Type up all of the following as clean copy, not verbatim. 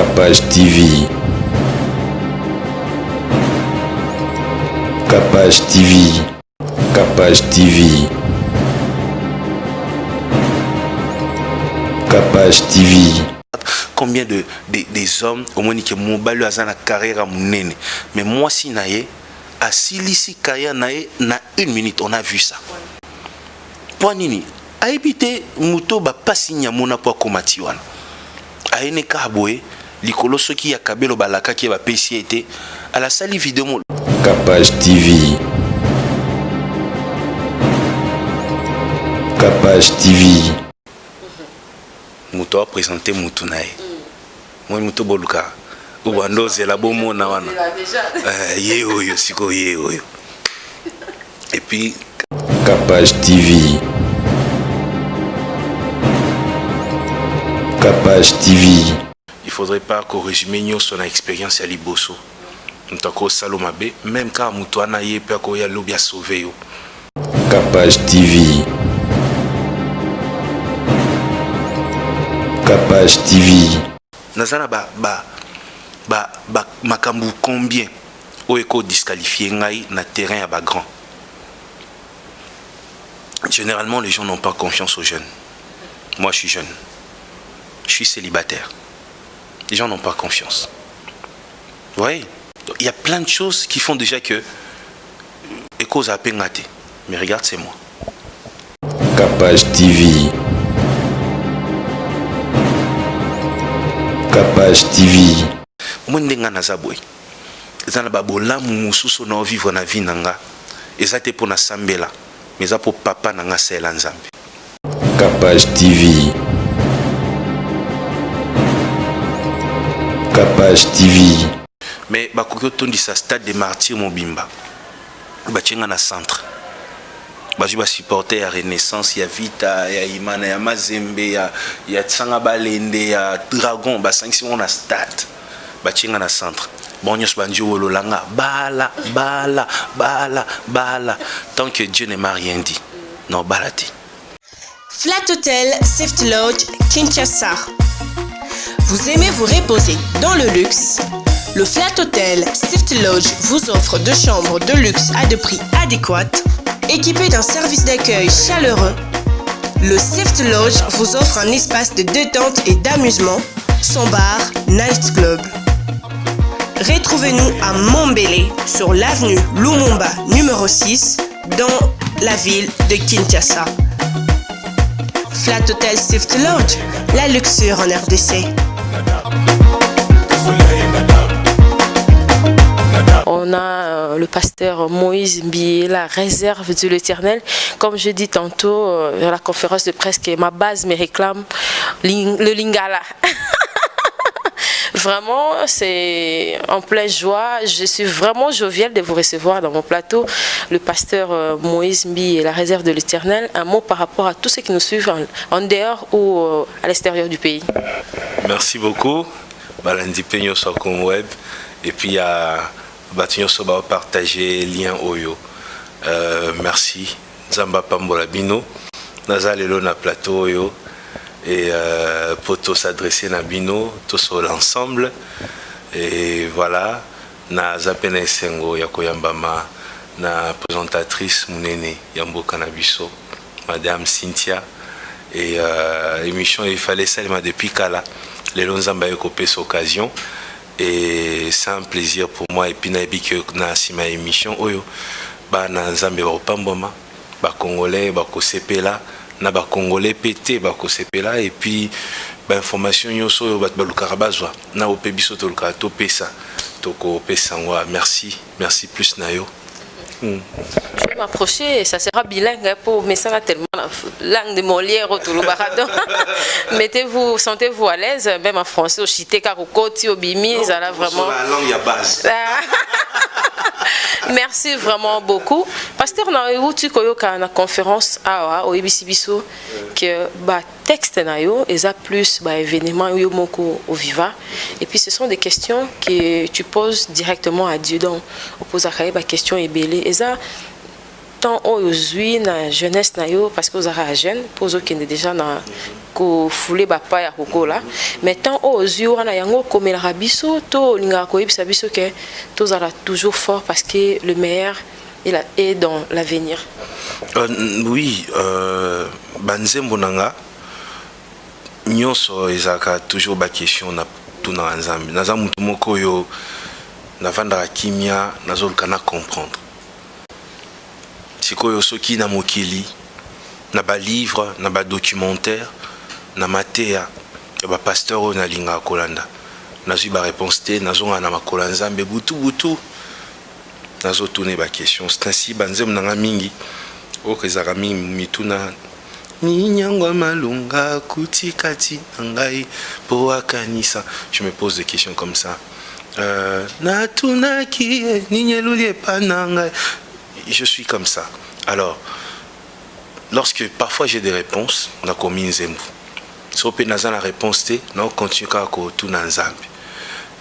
Capage TV. Capage TV. Capage TV. Capage TV. Combien des hommes au moins que mon balu a na carrière à mon nene. Mais moi si naie à silisi kaya nae na 1 minute on a vu ça. Pour nini a évité muto ba pasinya mona po komati wana. A ene kaboé likolo soki ya kabelo balaka ki ba pesi été à la salle vidéo. Capage TV. Capage TV. Muto a présenté mutu nae. Moi muto boluka. Ubando zela bomo na wana. Ye oyo siko ye oyo. Et puis Capage TV. Capage TV. Il faudrait pas qu'on résume son expérience à Liboso. Ntako Salomabe même quand muto ana ye pe ko ya lobia sauver yo. Capage TV. Capage TV. Nazana makambu combien oeko disqualifié ngai na terrain à ba grand. Généralement les gens n'ont pas confiance aux jeunes. Moi je suis jeune. Je suis célibataire. Les gens n'ont pas confiance. Vous voyez? Il y a plein de choses qui font déjà que Eko a pengaté. Mais regarde, c'est moi. Capage TV. Capage TV. Moi ndenga na zabwe. Ezana ba bolamu mususu na vivre na vie nanga. Ezate pour na sambela. Mais ça pour papa nanga sela nzambe. Capage TV. Capage TV. Mais bakoko tondi sa stade de martyrs mobimba. Ba tchenga na centre. Ba juba supporter à Renaissance, ya Vita, ya Imana, ya Mazembe, ya Tsanga Balende, ya Dragon, ba 5 on a stade. Ba tchenga na centre. Bon nyos banjo wololanga bala. Tant que Dieu ne m'a rien dit. Non balati. Flat Hotel Swift Lodge Kinshasa. Vous aimez vous reposer dans le luxe? Le Flat Hotel Swift Lodge vous offre 2 chambres de luxe à des prix adéquats, équipées d'un service d'accueil chaleureux. Le Swift Lodge vous offre un espace de détente et d'amusement, son bar, night club. Retrouvez-nous à Montbélé, sur l'avenue Lumumba numéro 6, dans la ville de Kinshasa. Flat Hotel Swift Lodge, la luxure en RDC. On a le pasteur Moïse Mbié, la réserve de l'Éternel. Comme je dis tantôt à la conférence de presse, que ma base me réclame le Lingala. Vraiment, c'est en pleine joie. Je suis vraiment joviale de vous recevoir dans mon plateau. Le pasteur Moïse Mbié, la réserve de l'Éternel. Un mot par rapport à tous ceux qui nous suivent en dehors ou à l'extérieur du pays. Merci beaucoup. Balandi Peño sur le web. Et puis, il y a Batinho Soba partager lien Oyo. Merci. Zamba Pambola Bino. Nazalelo na plateau Oyo. Et pour s'adresser à Bino, tous l'ensemble. Et voilà. Na Zapena Sengo Yakoyambama. Na présentatrice Mounene Yambo Kanabiso. Madame Cynthia. Et l'émission, il fallait seulement depuis Kala. Les Lonzamba Yokopé cette occasion. Et c'est un plaisir pour moi. Et puis, que na sima émission, oyo, ba na Nzambe ba Pamboma, ba Congolais, ba Kosepela, na ba Congolais pété, ba Kosepela. Et puis, ba information yoso yo ba Lukarabazwa, na opebiso to Lukato pesa, toko pesa ngwa. Merci, merci plus nayo. Je vais m'approcher, ça sera bilingue pour mais ça va tellement la langue de Molière au Touloubarado. Mettez-vous, sentez-vous à l'aise, même en français, au chité, karokoti, au bimi, ça là vraiment. La langue à base. Merci vraiment beaucoup. Pasteur, on a eu une conférence à Oebisibiso que bah texte na yo et ça plus bah événement yo moko au viva et puis ce sont des questions que tu poses directement à Dieu donc on pose à bah question et belé et ça tant aujourd'hui na jeunesse na yo parce que vous avez jeune pour ceux qui sont déjà na ko foulé bapa ya kokola mais tant aujourd'hui wana yango comme la biso to linga ko yebisa biso que tous ala toujours fort parce que le meilleur est dans l'avenir. Oui, banzembo nanga nyonso ezaka toujours ba question na tuna nzambe naza mutu moko yo navanda kimia nazoluka na comprendre sikoyo soki na mokili na ba livre na ba documentaire na matea ya ba pasteur oyo nalinga kolanda nazwi ba réponse te nazonga na makola nzambe butu nazotune ba question c'est ainsi banzembo nanga mingi okezaka mingi mituna Ninyangwa malunga kutikati nangai po akanisa. Je me pose des questions comme ça. Natunaki ninyelulie panangai. Je suis comme ça. Alors, lorsque parfois j'ai des réponses, on a commis une zembu. Sope naza la réponse te, on continue à tout nanzambe.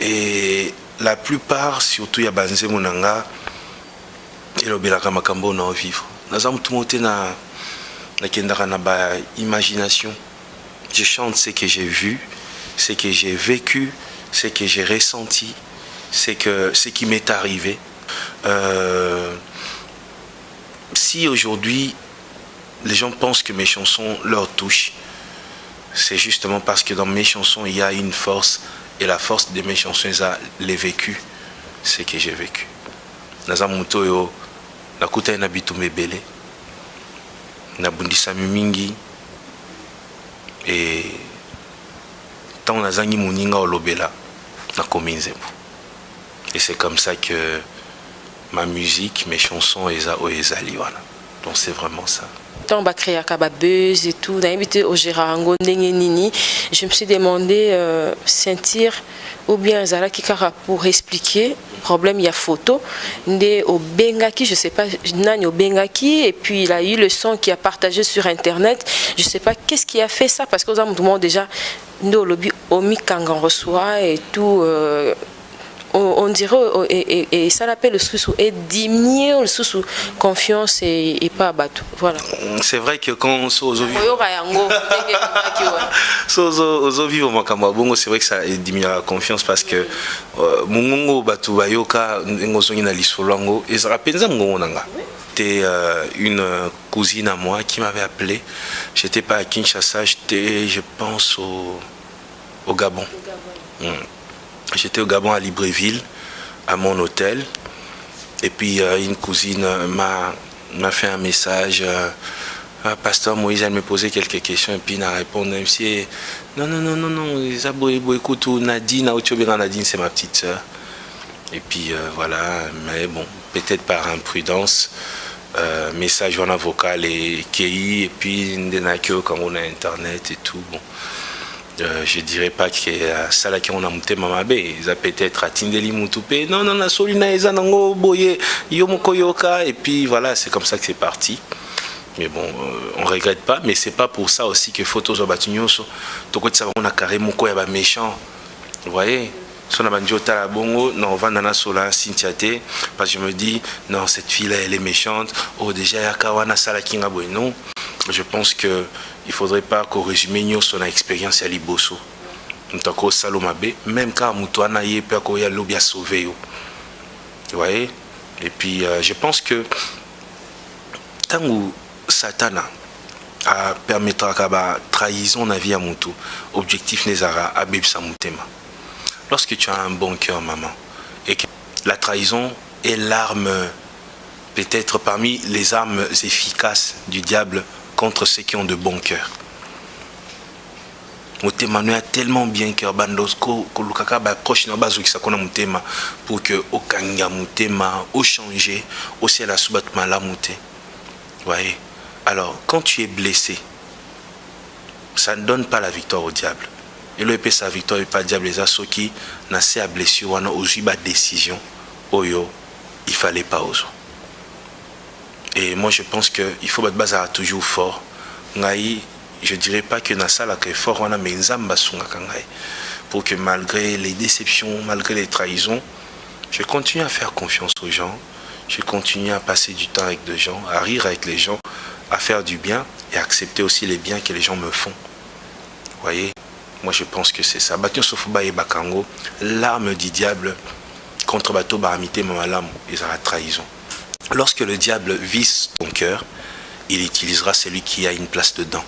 Et la plupart, surtout ya banzembu nanga, elobelaka makambo na vivre. Naza mutu mote na imagination. Je chante ce que j'ai vu, ce que j'ai vécu, ce que j'ai ressenti, ce qui m'est arrivé. Si aujourd'hui les gens pensent que mes chansons leur touchent, c'est justement parce que dans mes chansons il y a une force, et la force de mes chansons c'est les vécus, ce que j'ai vécu. Nazamuto yo nakuta na bitumbe belé. Nabundisa mingi et tant nazangi muninga olobela na kominzembo. Et c'est comme ça que ma musique, mes chansons ezali wana. Donc c'est vraiment ça. Tant ba créer ka ba buzz et tout, na invité au Gérango ndenge nini, je me suis demandé sentir ou bien zala ki kara pour expliquer problème il y a photo ndé au bengaki, je sais pas nani au bengaki, et puis il a eu le son qui a partagé sur internet, je sais pas qu'est-ce qui a fait ça parce que tout le monde déjà ndo lobby omi kangan reçoit et tout on dirait et ça l'appelle le sous et diminuer le sous confiance et pas abattu. Voilà. C'est vrai que quand sozo vivre makambo bongo, c'est vrai que ça diminue la confiance parce que mungongo batu bayoka ngozongi na lisolango et ça rapenza ngongo nanga. C'était une cousine à moi qui m'avait appelé. J'étais pas à Kinshasa, j'étais je pense au Gabon. J'étais au Gabon à Libreville, à mon hôtel. Et puis une cousine m'a fait un message. Pasteur Moïse, elle me posait quelques questions et puis elle a répondu. Non, écoute, Nadine, Nadine, c'est ma petite soeur. Et puis voilà, mais bon, peut-être par imprudence, message en vocal et KI, et puis Ndenakio quand on a internet et tout. Bon. Je dirais pas que ça là qui on a monté mamabé, ils a peut-être atindeli mutupe. Non, la solina ezanango boye yomokoyoka et puis voilà, c'est comme ça que c'est parti. Mais bon, on regrette pas, mais c'est pas pour ça aussi que photos obatunyoso toko tsa on a carré moko ya ba méchant. Vous voyez? Son abandiota la bongo, non, vandana sola Cynthiate parce que je me dis non, cette fille là elle est méchante. Oh déjà ya kawana sala kinga boy non. Je pense que il faudrait pas qu'on résume son expérience à Liboso. Ntako Salomabe, même quand Moutouana y est pas qu'on y a l'obia sauvé. Vous voyez? Et puis je pense que tant que Satana a permettra qu'à trahison na vie à Moutou, objectif nezara abib sa moutema. Lorsque tu as un bon cœur, maman, et que la trahison est l'arme, peut-être parmi les armes efficaces du diable contre ceux qui ont de bons cœurs. Motema nous a tellement bien cœur bandosko kolukaka ba proche na bazo ki sakona motema pour que okanga motema au changer au ciel la subat mala muté. Voyez. Alors quand tu es blessé, ça ne donne pas la victoire au diable. Et le épée sa victoire et pas diable les asoki na se a blessure wana ozu ba décision oyo il fallait pas ozo. Et moi je pense qu'il faut battre toujours fort. Je dirais pas que Nasa la est fort, mais pour que malgré les déceptions, malgré les trahisons, je continue à faire confiance aux gens. je continue à passer du temps avec des gens, à rire avec les gens, à faire du bien et à accepter aussi les biens que les gens me font. Vous voyez, moi je pense que c'est ça. Bâton Sofuba et Bakango, l'arme du diable contre Bato Baramité Mamalam, ils ont la trahison. Lorsque le diable vise ton cœur, il utilisera celui qui a une place dedans.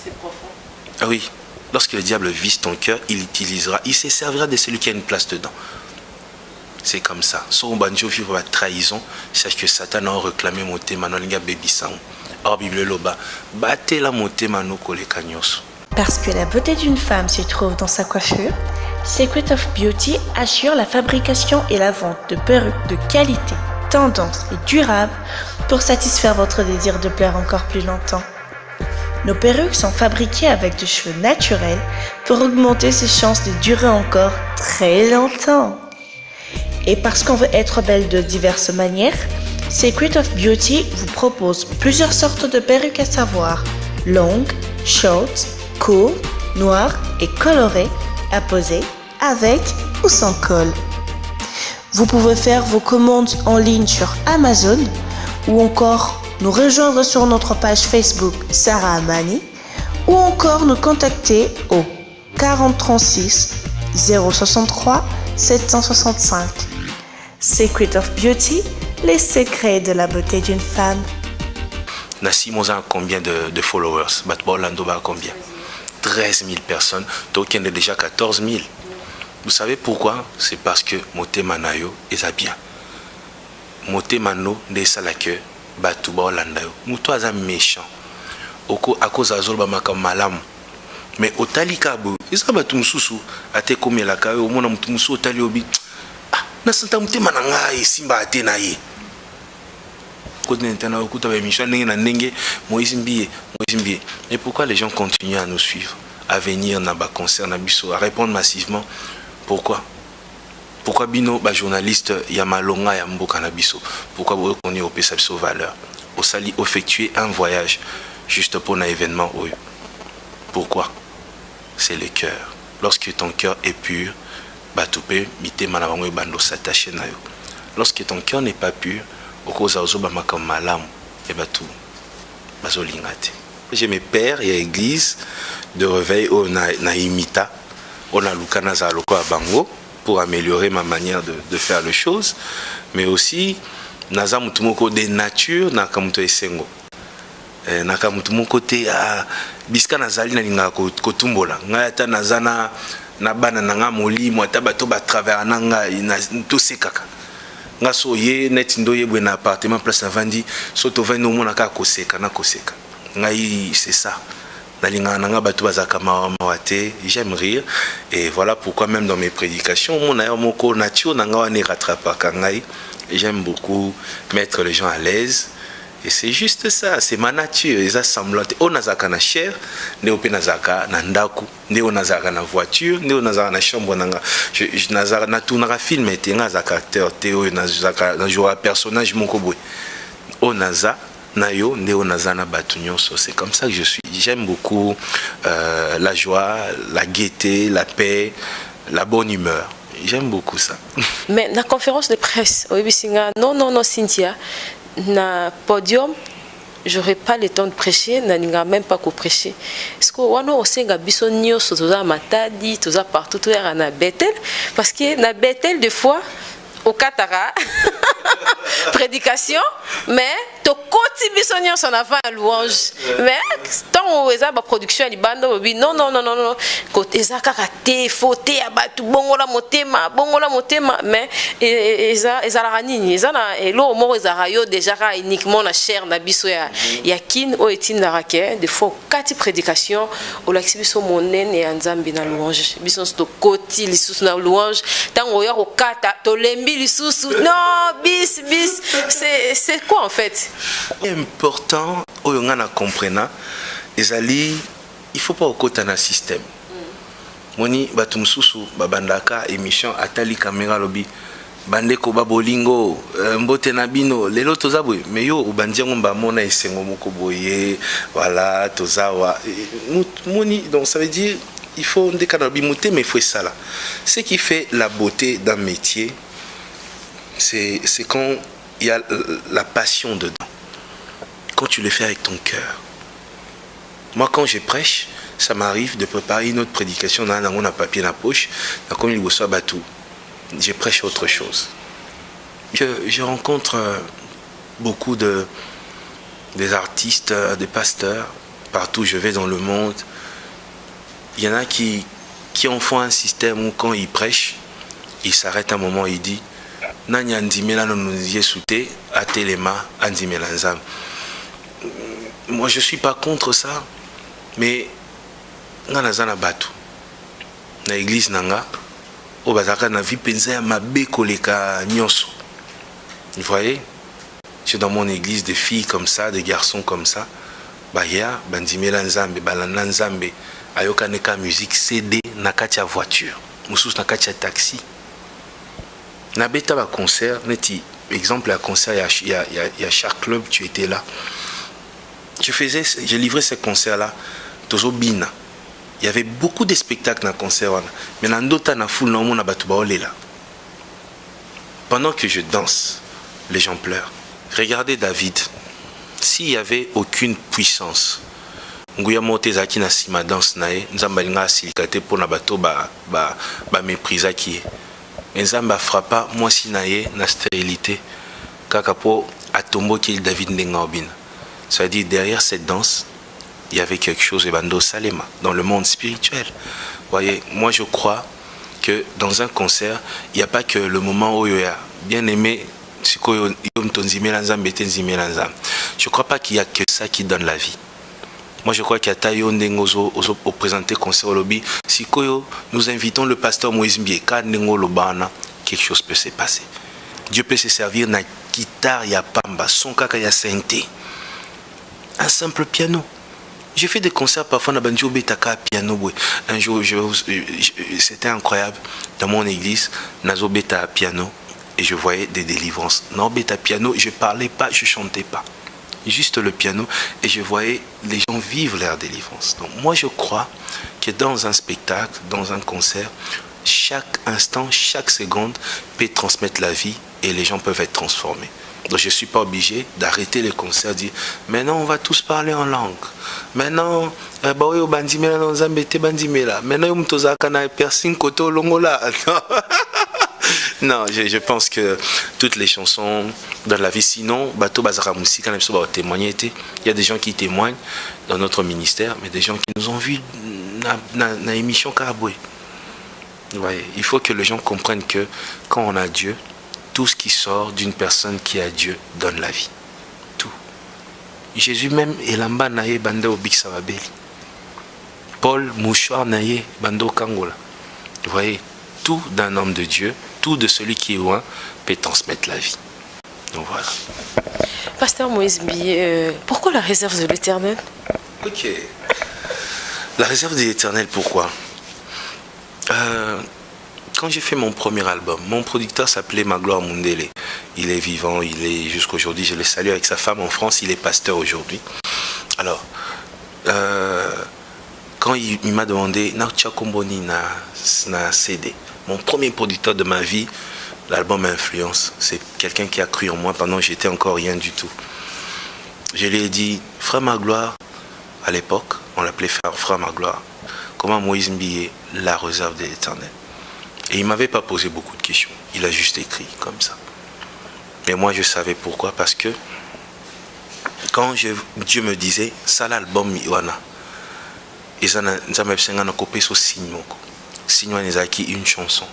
C'est profond. Ah oui, lorsque le diable vise ton cœur, il se servira de celui qui a une place dedans. C'est comme ça. Sur Banjo vivre la trahison, sache que Satan a réclamé mon thème, baby sang. Or, Bible Loba, battez la moté mano kole kanyos. Parce que la beauté d'une femme se trouve dans sa coiffure, Secret of Beauty assure la fabrication et la vente de perruques de qualité, tendance et durable pour satisfaire votre désir de plaire encore plus longtemps. Nos perruques sont fabriquées avec des cheveux naturels pour augmenter ses chances de durer encore très longtemps. Et parce qu'on veut être belle de diverses manières, Secret of Beauty vous propose plusieurs sortes de perruques à savoir longues, short, courtes, noires et colorées à poser avec ou sans col. Vous pouvez faire vos commandes en ligne sur Amazon ou encore nous rejoindre sur notre page Facebook Sarah Amani ou encore nous contacter au 4036 063 765. Secret of Beauty, les secrets de la beauté d'une femme. Nassim, on a combien de followers? Orlando a combien? 13 000 personnes. Token est déjà 14 000. Vous savez pourquoi? C'est parce que Moté Manayo est bien. Moté Mano de Salake, Batouba Orlando. Mouto a méchant. Oko à cause de Zolba Makam Malam. Mais au Talikabo, ils ont battu Moussou. A te comme la Kayo, au monde Moussou, au Taliobi. Ah, Nasanta Moté Mananga et Simba Atenaye. Et pourquoi les gens continuent à nous suivre, à venir dans les concerts, à répondre massivement? Pourquoi? Pourquoi Bino, journaliste, Yamalonga, Yambo Canabiso? Pourquoi vous reconnaissez au PSAPSO valeur? Au Sali, effectuer un voyage juste pour un événement. Pourquoi? C'est le cœur. Lorsque ton cœur est pur, lorsque ton cœur n'est pas pur, j'ai mes pères et l'église de réveil au Naimita, on a Lukana Zaloko à Bango pour améliorer ma manière de faire les choses, mais aussi Nazamutumoko de nature, Nakamuto Esengo. Nakamutumoko te a Biska Nazali na Kotumbola, Ngayata Nazana Nabana Nanga Moli, Mwatabato Batravers Nanga, Tosekaka. Nga so ye net ndoye bwe na appartement place avandi soto vani no mona ka koseka na koseka ngai c'est ça nalinga nanga batu bazaka mawate. J'aime rire et voilà pourquoi même dans mes prédications mon ayo moko nature nanga wani rattrapa kangai. J'aime beaucoup mettre les gens à l'aise et c'est juste ça, c'est ma nature. Les assemblantes on nazaka na chair ne ope nazaka na ndaku ne on nazaka na voiture ne on nazaka na chambre nanga je nazaka na tournera film et nazaka acteur théo nazaka na jouer personnage moko boy on naza na yo ne on nazaka na batunyoso. C'est comme ça que je suis. J'aime beaucoup la joie, la gaieté, la paix, la bonne humeur. J'aime beaucoup ça. Mais la conférence de presse non Cynthia na podium, j'aurais pas le temps de prêcher, n'anga même pas qu'au prêcher. Est-ce que wano osenga biso nyoso toza matadi, toza partout tout est na Bethel parce que na Bethel des fois au Katara prédication mais to koti biso nyoso na va louange mais tant eza ba production ya libando non côté ezaka te faute ya batu bongola motema mais ezala ranini ezana elo moko ezara yo déjà uniquement na chair na biso ya kin o etinda rake des fois kati prédication o la biso monene ya nzambe na louange biso to koti lisusu na louange tango ya ko kata to lembi lisusu non bis c'est quoi en fait? Important au yongana comprena ezali il faut pas okota na système moni batumsusu babandaka émission atali caméra lobby bandeko babolingo mbote na bino lelo tozabwe mais yo ubandiango mbamona esengo moko boye voilà tozawa moni donc ça veut dire il faut ndeka na bimote mais il faut ça là ce qui fait la beauté d'un métier c'est quand il y a la passion dedans. Quand tu le fais avec ton cœur. Moi, quand je prêche, ça m'arrive de préparer une autre prédication dans un papier dans la poche, comme il vous soit battu. Je prêche autre chose. Je rencontre beaucoup des artistes, des pasteurs, partout où je vais dans le monde. Il y en a qui en font un système où quand ils prêchent, ils s'arrêtent un moment et ils disent Nanya Ndimela no nous souté à Telema Ndimela Nzam. Moi je suis pas contre ça, mais ngana zana batu na église nanga o bazaka na vie penza ya mabe koleka nyonso. Vous voyez, j'ai dans mon église des filles comme ça, des garçons comme ça. Baya bandimela nzambe balana nzambe ayoka neka musique CD na kati ya voiture, mususu na kati ya taxi. Na beta ba concert neti exemple à concert il y a chaque club tu étais là. J'ai livré ces concerts là toujours bina. Il y avait beaucoup de spectacles dans le concert mais dans d'autres na foule non na batu ba olela. Pendant que je danse, les gens pleurent. Regardez David. S'il n'y avait aucune puissance, nguya mote zaki na sima danse nae, nzamba linga silikate pour na bato ba méprisa qui nzamba frappa moi si nae na stérilité kaka po atombo ki David ndenga obina. Ça veut dire derrière cette danse, il y avait quelque chose de bando salema dans le monde spirituel. Voyez, moi je crois que dans un concert, il n'y a pas que le moment où il y a bien aimé. Je ne crois pas qu'il n'y a que ça qui donne la vie. Moi je crois qu'il y a Tayo Ndengozo au présenté concert au lobby. Si nous invitons le pasteur Moïse Mbie, quelque chose peut se passer. Dieu peut se servir d'une guitare, il y a pamba, son kaka, il y a synthé. Un simple piano. J'ai fait des concerts parfois dans Banjo Betaka piano. Un jour, c'était incroyable. Dans mon église, Nazo Beta piano. Et je voyais des délivrances. Non, Beta piano, je ne parlais pas, je ne chantais pas. Juste le piano. Et je voyais les gens vivre leur délivrance. Donc moi, je crois que dans un spectacle, dans un concert, chaque instant, chaque seconde peut transmettre la vie et les gens peuvent être transformés. Donc je ne suis pas obligé d'arrêter les concerts, dire maintenant on va tous parler en langue. Maintenant, maintenant non, je pense que toutes les chansons dans la vie, sinon, il y a des gens qui témoignent dans notre ministère, mais des gens qui nous ont vus dans l'émission Karaboué. Ouais, il faut que les gens comprennent que quand on a Dieu, tout ce qui sort d'une personne qui a Dieu donne la vie. Tout. Jésus même, Elamba naye banda obik savabeli. Paul mouchoir naye bando kangola. Vous voyez, tout d'un homme de Dieu, tout de celui qui est loin peut transmettre la vie. Donc voilà. Pasteur Moïse Mbie, pourquoi la réserve de l'Éternel? Ok. La réserve de l'Éternel, pourquoi? Quand j'ai fait mon premier album, mon producteur s'appelait Magloire Mundele. Il est vivant, il est jusqu'à aujourd'hui. Je le salue avec sa femme en France, il est pasteur aujourd'hui. Alors, quand il m'a demandé Naucha Komboni na CD, mon premier producteur de ma vie, l'album Influence, c'est quelqu'un qui a cru en moi pendant que j'étais encore rien du tout. Je lui ai dit, frère Magloire, à l'époque, on l'appelait frère Magloire, comment Moïse Mbie est la réserve de l'Éternel. Et il ne m'avait pas posé beaucoup de questions. Il a juste écrit comme ça. Mais moi, je savais pourquoi. Parce que quand Dieu me disait, ça l'album, Iwana, et ça n'a pas coupé ce signe. Signe, une chanson.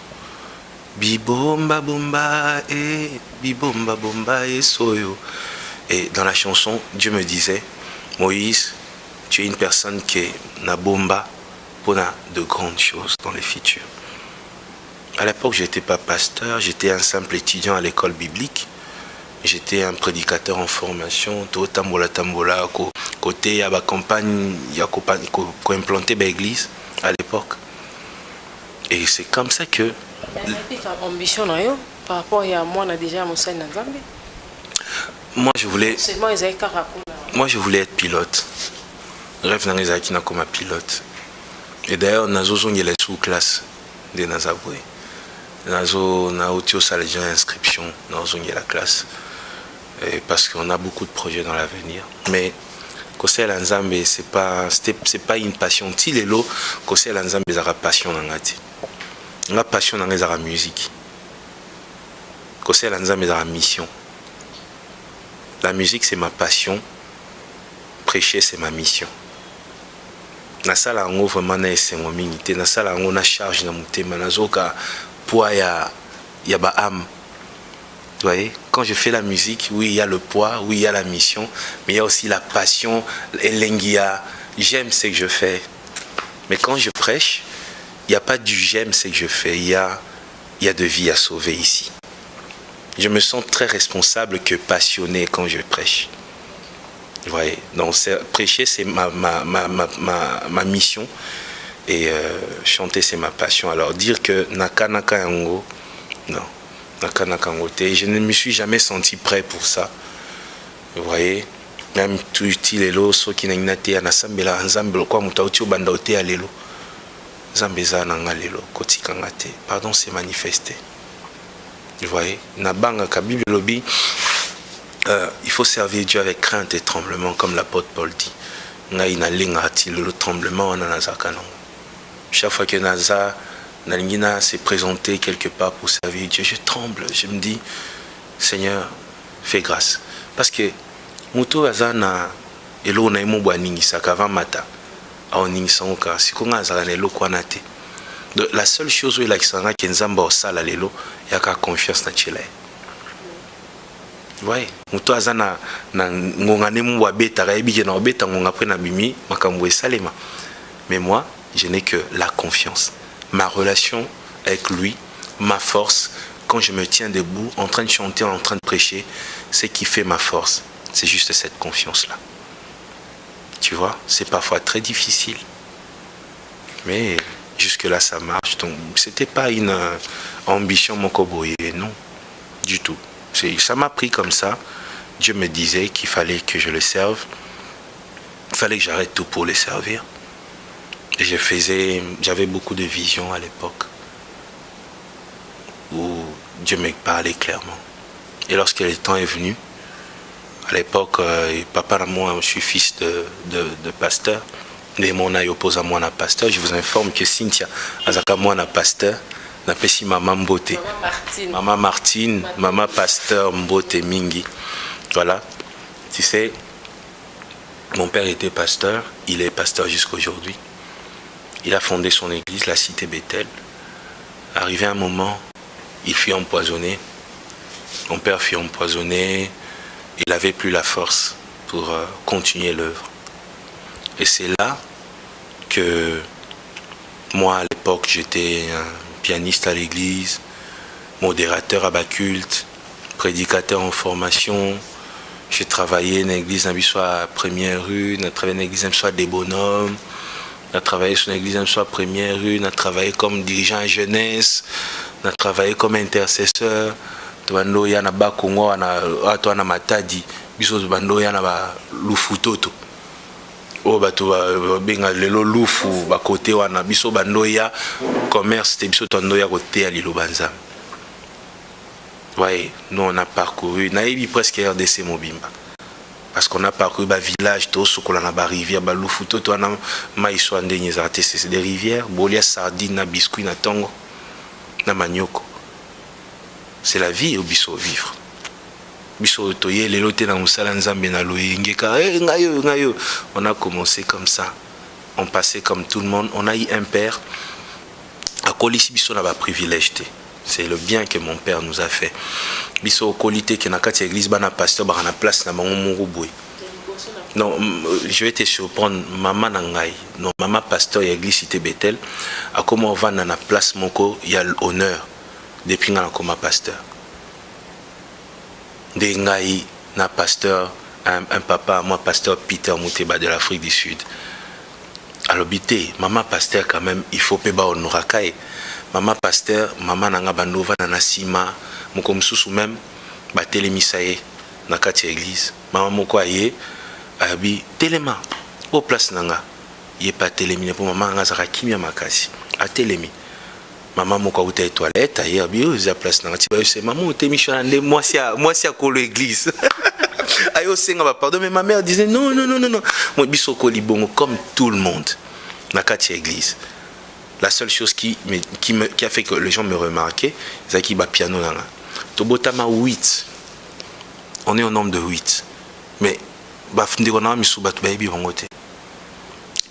Bibomba bomba et soyo. Et dans la chanson, Dieu me disait, Moïse, tu es une personne qui est na bomba pour de grandes choses dans les futurs. À l'époque, je n'étais pas pasteur, j'étais un simple étudiant à l'école biblique. J'étais un prédicateur en formation, tout tambola, côté à la campagne, il y a implanté l'église à l'époque. Et c'est comme ça que. Ambition par rapport à moi, on a déjà mon sein dans Zambie. Moi, je voulais être pilote. Rêve dans les acquis comme un pilote. Et d'ailleurs, on a zozongé les sous-classes de Nazaboué. na otio ça les gens inscription dans la classe et parce qu'on a beaucoup de projets dans l'avenir mais Kosel Nzambe c'est pas une passion tilelo Kosel Nzambe zara passion ngati nga passion nga zara musique Kosel Nzambe zara mission. La musique c'est ma passion, prêcher c'est ma mission. Na sala ngo vraiment na esengo mingi te na sala ngo na charge na mutema na zoka poids ya ba âme. Vous voyez, quand je fais la musique, oui, il y a le poids, oui, il y a la mission, mais il y a aussi la passion, l'engia. J'aime ce que je fais. Mais quand je prêche, il n'y a pas du j'aime ce que je fais, il y a de vie à sauver ici. Je me sens très responsable que passionné quand je prêche. Vous voyez, donc prêcher c'est ma mission et chanter c'est ma passion. Alors dire que naka naka yango, non. Je ne me suis jamais senti prêt pour ça. Vous voyez, même tout les lots, ceux qui n'ont pas été en assemblée, ensemble, quoi, moutauti ou bandaoté à l'élo. Zambeza nanga l'élo, koti kangate. Pardon, c'est manifesté. Vous voyez, Nabanga Kabibi Lobby, il faut servir Dieu avec crainte et tremblement, comme l'apôtre Paul dit. Naïna lingati le tremblement en anazakano. Chaque fois que Naza Nalingina s'est présenté quelque part pour servir Dieu, je tremble, je me dis, Seigneur, fais grâce. Parce que, Mouto Azana, Elo Naimo Boaningi, Sakava Mata, Aoning Sanka, Sikonga Azanelo Kwanate. La seule chose où il a extra Kenzamba au sala lelo, il y a confiance dans Chile. Vous voyez, Mouto Azana, Ngongane Mouabeta, Raibije na Obeta, Ngongapre Nabimi, Makamboué Salema. Mais moi, je n'ai que la confiance. Ma relation avec lui, ma force, quand je me tiens debout, en train de chanter, en train de prêcher, c'est qui fait ma force. C'est juste cette confiance-là. Tu vois, c'est parfois très difficile. Mais jusque-là, ça marche. Donc, c'était pas une ambition mokoboye, non, du tout. Ça m'a pris comme ça. Dieu me disait qu'il fallait que je le serve. Il fallait que j'arrête tout pour le servir. Et j'avais beaucoup de visions à l'époque où Dieu me parlait clairement. Et lorsque le temps est venu, à l'époque, papa et moi, je suis fils de pasteur. Et mon aïe oppose à moi un pasteur. Je vous informe que Cynthia Azaka moi un pasteur. N'appelle maman Mbote. Maman Martine, maman pasteur Mbote Mingi. Voilà. Tu sais, mon père était pasteur. Il est pasteur jusqu'à aujourd'hui. Il a fondé son église, la cité Bethel. Arrivé un moment, il fut empoisonné. Mon père fut empoisonné. Il n'avait plus la force pour continuer l'œuvre. Et c'est là que moi, à l'époque, j'étais un pianiste à l'église, modérateur à Baculte, prédicateur en formation. J'ai travaillé dans l'église à Première Rue, j'ai travaillé dans l'église à des bonhommes. On a travaillé sur l'église soit Première Rue, on a travaillé comme dirigeant à jeunesse, on a travaillé comme intercesseur. Bando ya na bakongo na ato na matadi, biso bando ya na ba lufu toto. O bato benga lelo lufu ba côté wana biso bando ya commerce te biso tondo ya côté ya lilobanza. Ouais, nous on a parcouru, na yebi presque RDC Mobimba. Parce qu'on a parcouru un village, tout ce qu'on a dans rivière, Baloufuto, tout na maïso andeni zarte, c'est des rivières, bolia sardine, na biscuit, na tongo, na manioko. C'est la vie au biso vivre. Biso toye les lotés dans musala nzambe na loyengeka, ngayo. On a commencé comme ça. On passait comme tout le monde. On a eu un père. À Kolisi biso na ba privilège. C'est le bien que mon père nous a fait. Biso qualité que na kati église bana pasteur ba na place na bango muruboy. Non, je vais te surprendre maman nangai. Non, maman pasteur église cité Bethel a comment va na place moko il y a l'honneur depuis nga comme pasteur. De ngai na pasteur un papa moi pasteur Peter Mouteba de l'Afrique du Sud. À l'obité, maman pasteur quand même il faut pas honorakai. Maman pasteur, maman nanga bandova na sima, moko msusu même batele misaye na kati église. Maman moko aye abi telema au place nanga. Yé pas telemi pour maman nanga zaka kimia makasi. A telemi. maman moko uta et toilette ailleurs bio za place na ti ba c'est maman te michonande moi si à colo église ayo senga ba pardon mais ma mère disait non moi biso ko libongo comme tout le monde na kati église. La seule chose qui a fait que les gens me remarquaient c'est qui ba piano là tobotama 8 on est au nombre de 8 mais ba ndeko na misu batu ba yebi bango te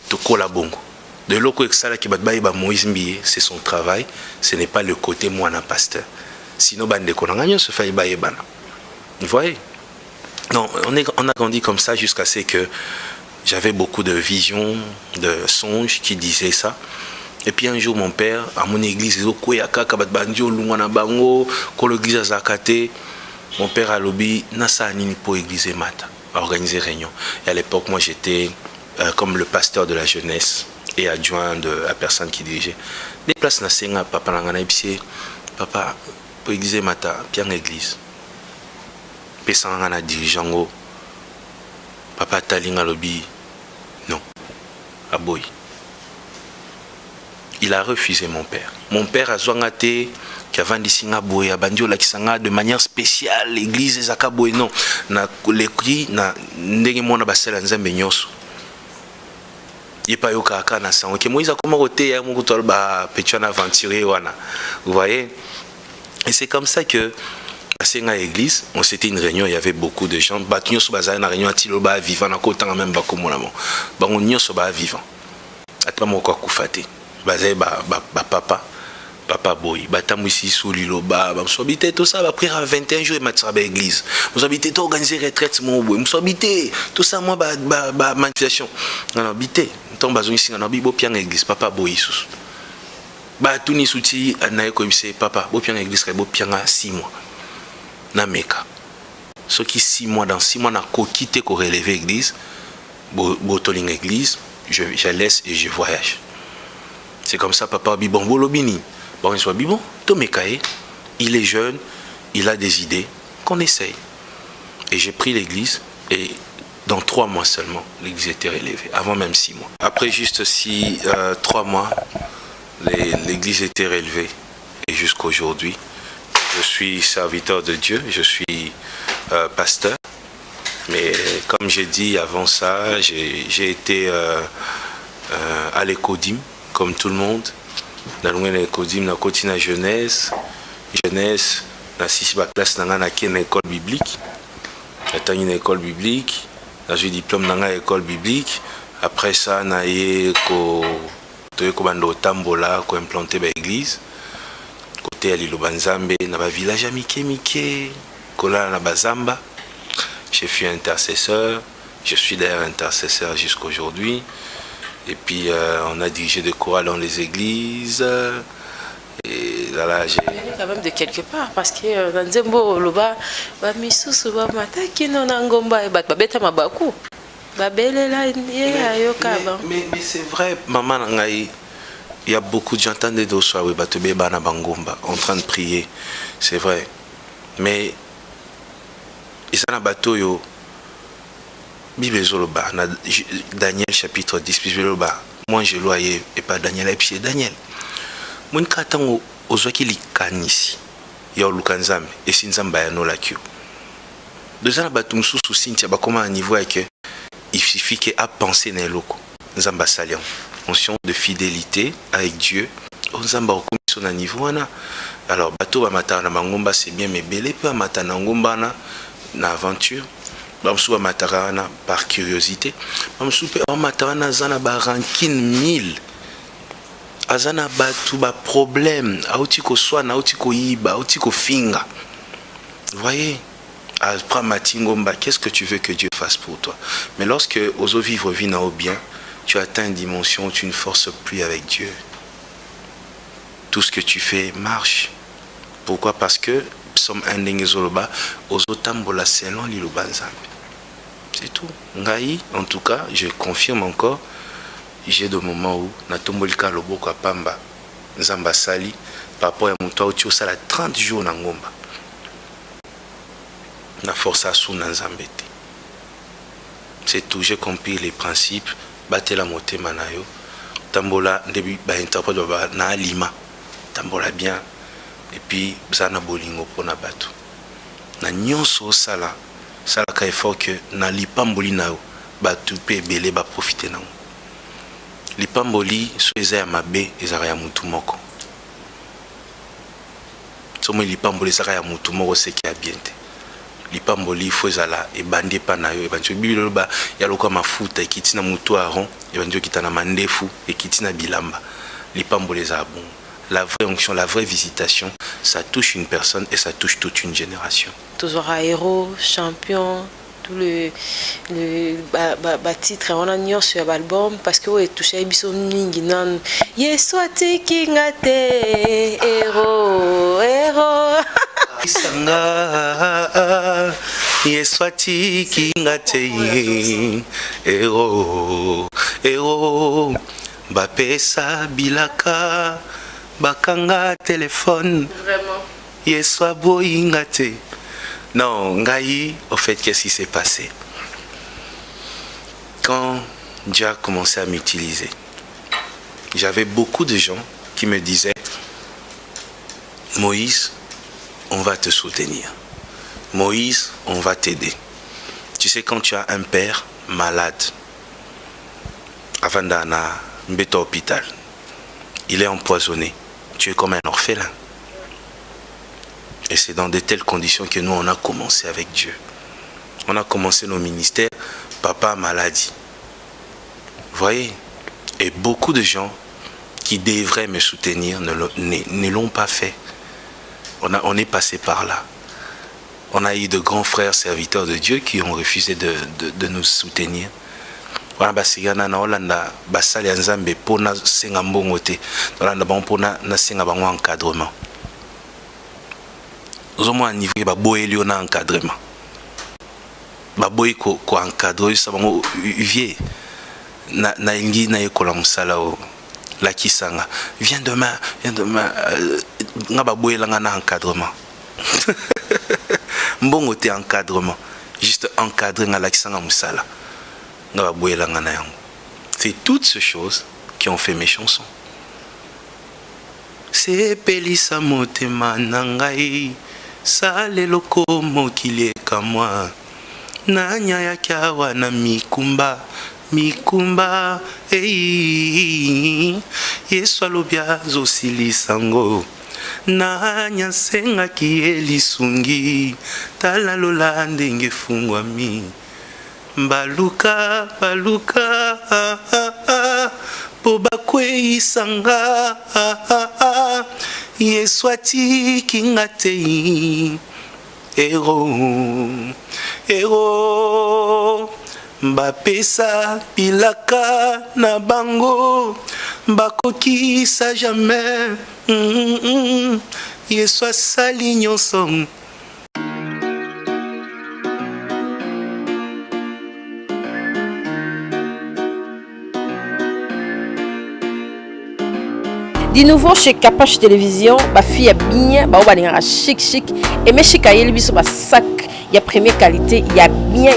to kola bongo. De l'autre côté, Moïse Mbié, c'est son travail, ce n'est pas le côté moi un pasteur. Sinon, se fait vous voyez? Non, on a grandi comme ça jusqu'à ce que j'avais beaucoup de visions, de songes qui disaient ça. Et puis un jour, mon père, à mon église, mon père a lobby, Nasa Nini pour église Mata, à organiser réunion. Et à l'époque, moi j'étais comme le pasteur de la jeunesse et adjoint de la personne qui dirigeait. Des places na senga papa nangana ipsi papa pour église mata pian église. Pesanga na dirigeango papa talinga lobi non aboy. Il a refusé mon père. Mon père a zwangate qui a vendu singa boy a bandio la kisanga de manière spéciale l'église ezaka boy non na lekri na ndenge mona basela nzambe nyoso. Vous voyez? Et c'est comme ça que à l'église, on c'était une réunion, il y avait beaucoup de gens. Batunion sur bazar na réunion atiloba vivant na kota même ba komonamo. Ba onyo so ba vivant. Atma moko kufate. Bazay ba papa boy, batamwisi sous liloba, m'sobité tout ça, après 21 jours et mattra ba église. M'sobité tout organiser retraite mon boy, m'sobité tout ça moi ba manifestation. Non habité, ton bazon ici na bibo pian église, papa boy sous. Ba tout ni souti na ko bise papa, bo pian église ka bo pian 6 mois. Na meka. Ce qui 6 mois dans 6 mois na ko quitter ko relever église, bo toling église, je laisse et je voyage. C'est comme ça papa bi bon bolobini. Bon, il soit bon, il est jeune, il a des idées, qu'on essaye. Et j'ai pris l'église et dans 3 mois seulement, l'église était relevée, avant même 6 mois. Après juste 3 mois, l'église était relevée et jusqu'aujourd'hui, je suis serviteur de Dieu, je suis pasteur. Mais comme j'ai dit avant ça, j'ai été à l'écodim, comme tout le monde. Dans l'écodim, na côté na jeunesse, na 6 classe na une école biblique. J'ai une école biblique, j'ai diplôme dans l'école biblique. Après ça, na ko bando tambola ko implanter ba église. Côté à l'île Banzambe, na ba village à Mike, kola na Bazamba. J'ai fait intercesseur, je suis d'ailleurs intercesseur jusqu'aujourd'hui. Et puis on a dirigé des chorales dans les églises. Et là, j'ai quand même de quelque part parce que dans Zembo loba ba misusu ba mataki no ngomba e bat babeta mabaku. Ba belela ayoka ba. Mais c'est vrai maman ngai, il y a beaucoup de gens entendent do soir ba te beba na bangomba en train de prier. C'est vrai. Mais isana bato yo Bible Zoloba, Daniel chapitre 10, Bible moi je loyais et pas Daniel et puis Daniel. Mon katango ozwaki likanisi ya lukanzambe et sinzamba ya no la kyo. Deux ans batum sous Cynthia ba comment à niveau que il suffit que à penser na loko. Nzamba salian. Mention de fidélité avec Dieu. Nzamba okomiso na niveau wana. Alors bato ba mata na mangomba c'est bien mais belé peu mata na ngomba na aventure. Bamsou matarana par curiosité. Bamsou pe matarana zana ba rankine 1000. Azana ba tout ba problème. Auti ko soit na auti ko yiba, auti ko finga. Vous voyez? Après Matingomba, qu'est-ce que tu veux que Dieu fasse pour toi? Mais lorsque oso vivre vie na au bien, tu atteins une dimension où tu ne forces plus avec Dieu. Tout ce que tu fais marche. Pourquoi? Parce que Psaume 1 d'Engezoloba, ozotambola selon l'Ilubanzambe. C'est tout. Ngai, en tout cas, je confirme encore, j'ai des moments où natombolika loboko apamba nzamba sali par rapport à mon toit où tu as 30 jours na ngomba. Na force à sous nzambete. C'est tout. J'ai compris les principes. Batela mote manayo. Tambola début ba interprète na lima. tambola bien et puis zana bolingo pona bato na nyonso sala ka effort que na lipamboli na bato pe belé ba profiter na lipamboli so eza ya mabe ezaka ya mutu moko somo lipamboli ezaka ya mutu moko seki ya bien te lipamboli faut ezala ebandi pa na yo ebandi bibilo ba ya lokwa mafuta ekiti na mutu aron ebandi okita na mandefu ekiti na bilamba lipamboli ezala bon. La vraie onction, la vraie visitation, ça touche une personne et ça touche toute une génération. Toujours à héros, champion, tout le titre, on a mis sur l'album parce que ouais touché biso mingi nan. Yeswati kingate héros. Isanga Yeswati kingate héros. Bapesa bilaka bakanga téléphone. Vraiment. Yeswa boingate. Non, Ngaï, au fait, qu'est-ce qui s'est passé? Quand Dieu a commencé à m'utiliser, j'avais beaucoup de gens qui me disaient Moïse, on va te soutenir. Moïse, on va t'aider. Tu sais, quand tu as un père malade, avant d'ana mbeta hôpital, il est empoisonné. Tu es comme un orphelin. Et c'est dans de telles conditions que nous, on a commencé avec Dieu. On a commencé nos ministères, papa maladie. Vous voyez? Et beaucoup de gens qui devraient me soutenir ne l'ont pas fait. On est passé par là. On a eu de grands frères serviteurs de Dieu qui ont refusé de nous soutenir. Wana basigana na Hollanda basali nzambe pona senga mbongo te Hollanda ba pona na senga bango encadrement ozomo niveau ba boyeli na encadrement ba boy ko encadrer ça bango vie na ingi na ekola musala o la kisanga viens demain nga ba boyela na encadrement mbongo te encadrement juste encadrer nga la kisanga musala. C'est toutes ces choses qui ont fait mes chansons. C'est Pelisa motema nangai salelo komo kileka moi nanya ya kawa na mikumba Yesu alobia zosili sango nanya senga kieli sungi tala lola ndenge fungwami baluka po bakwe isanga Yesu atiki ngate ero bapesa pilaka na bango bakokisa jamais Yesu asali nyonso. De nouveau chez Capache Télévision, ma fille est bien, bah on va chic et mes chic aïe lui sur ma sac, il y a première qualité, il y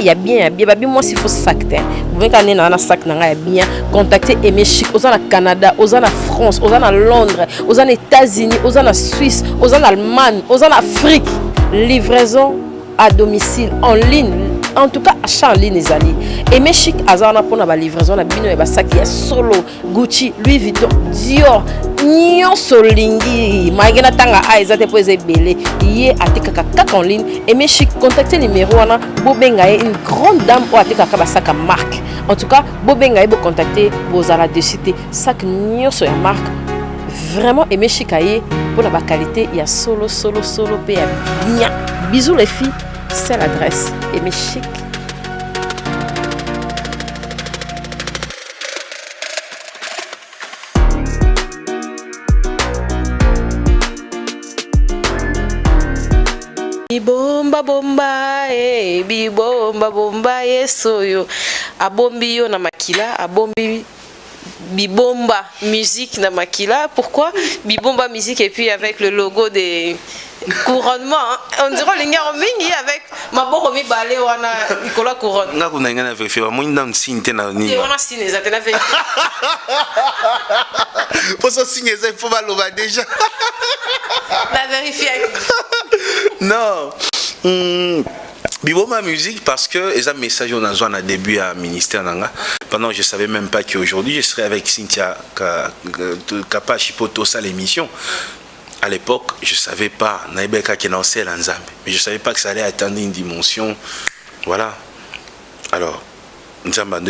a bien, bah moi s'il faut sac vous voyez qu'on est dans un sac n'a bien, contactez Aimé Chic, aux en Canada, aux en France, aux en Londres, aux en États-Unis, aux en Suisse, aux en Allemagne, aux en Afrique, livraison à domicile en ligne. En tout cas, achat en ligne les alliés. Aimé Chic azana pour la livraison na bino e basaki ya solo Gucci, Louis Vuitton, Dior, nyonso lingi magena tanga aizate po ezebele yé atekaka kaka en ligne. Aimé Chic, contactez le numéro wana bobenga une grande dame ou atekaka basaka marque. En tout cas, bobenga bo contacter vos ala de cité sac nyonso ya marque. Vraiment Aimé Chic aye pour la qualité, il y a solo pe ya bien. Bisous les filles. C'est l'adresse Aimé Chic. Bibomba bomba yesoyo abombi yo na makila abombi Bibomba musique na makila. Pourquoi Bibomba musique et puis avec le logo des couronnement, hein? On dirait les gars mingi avec ma boromi balé wana Nicolas couronne. Nga kuna ngana vérifier ba mwinda msinte na ni. On a signé ça tena fait. Pour ça signer ça il faut baloba déjà. La vérifier. Non. Biboma musique parce que ils ont un message on a besoin à début à ministère nanga. Pendant je savais même pas qu'aujourd'hui je serais avec Cynthia Kapashi pour tout ça l'émission. À l'époque, je ne savais pas, mais je ne savais pas que ça allait atteindre une dimension. Voilà. Alors, Nzamba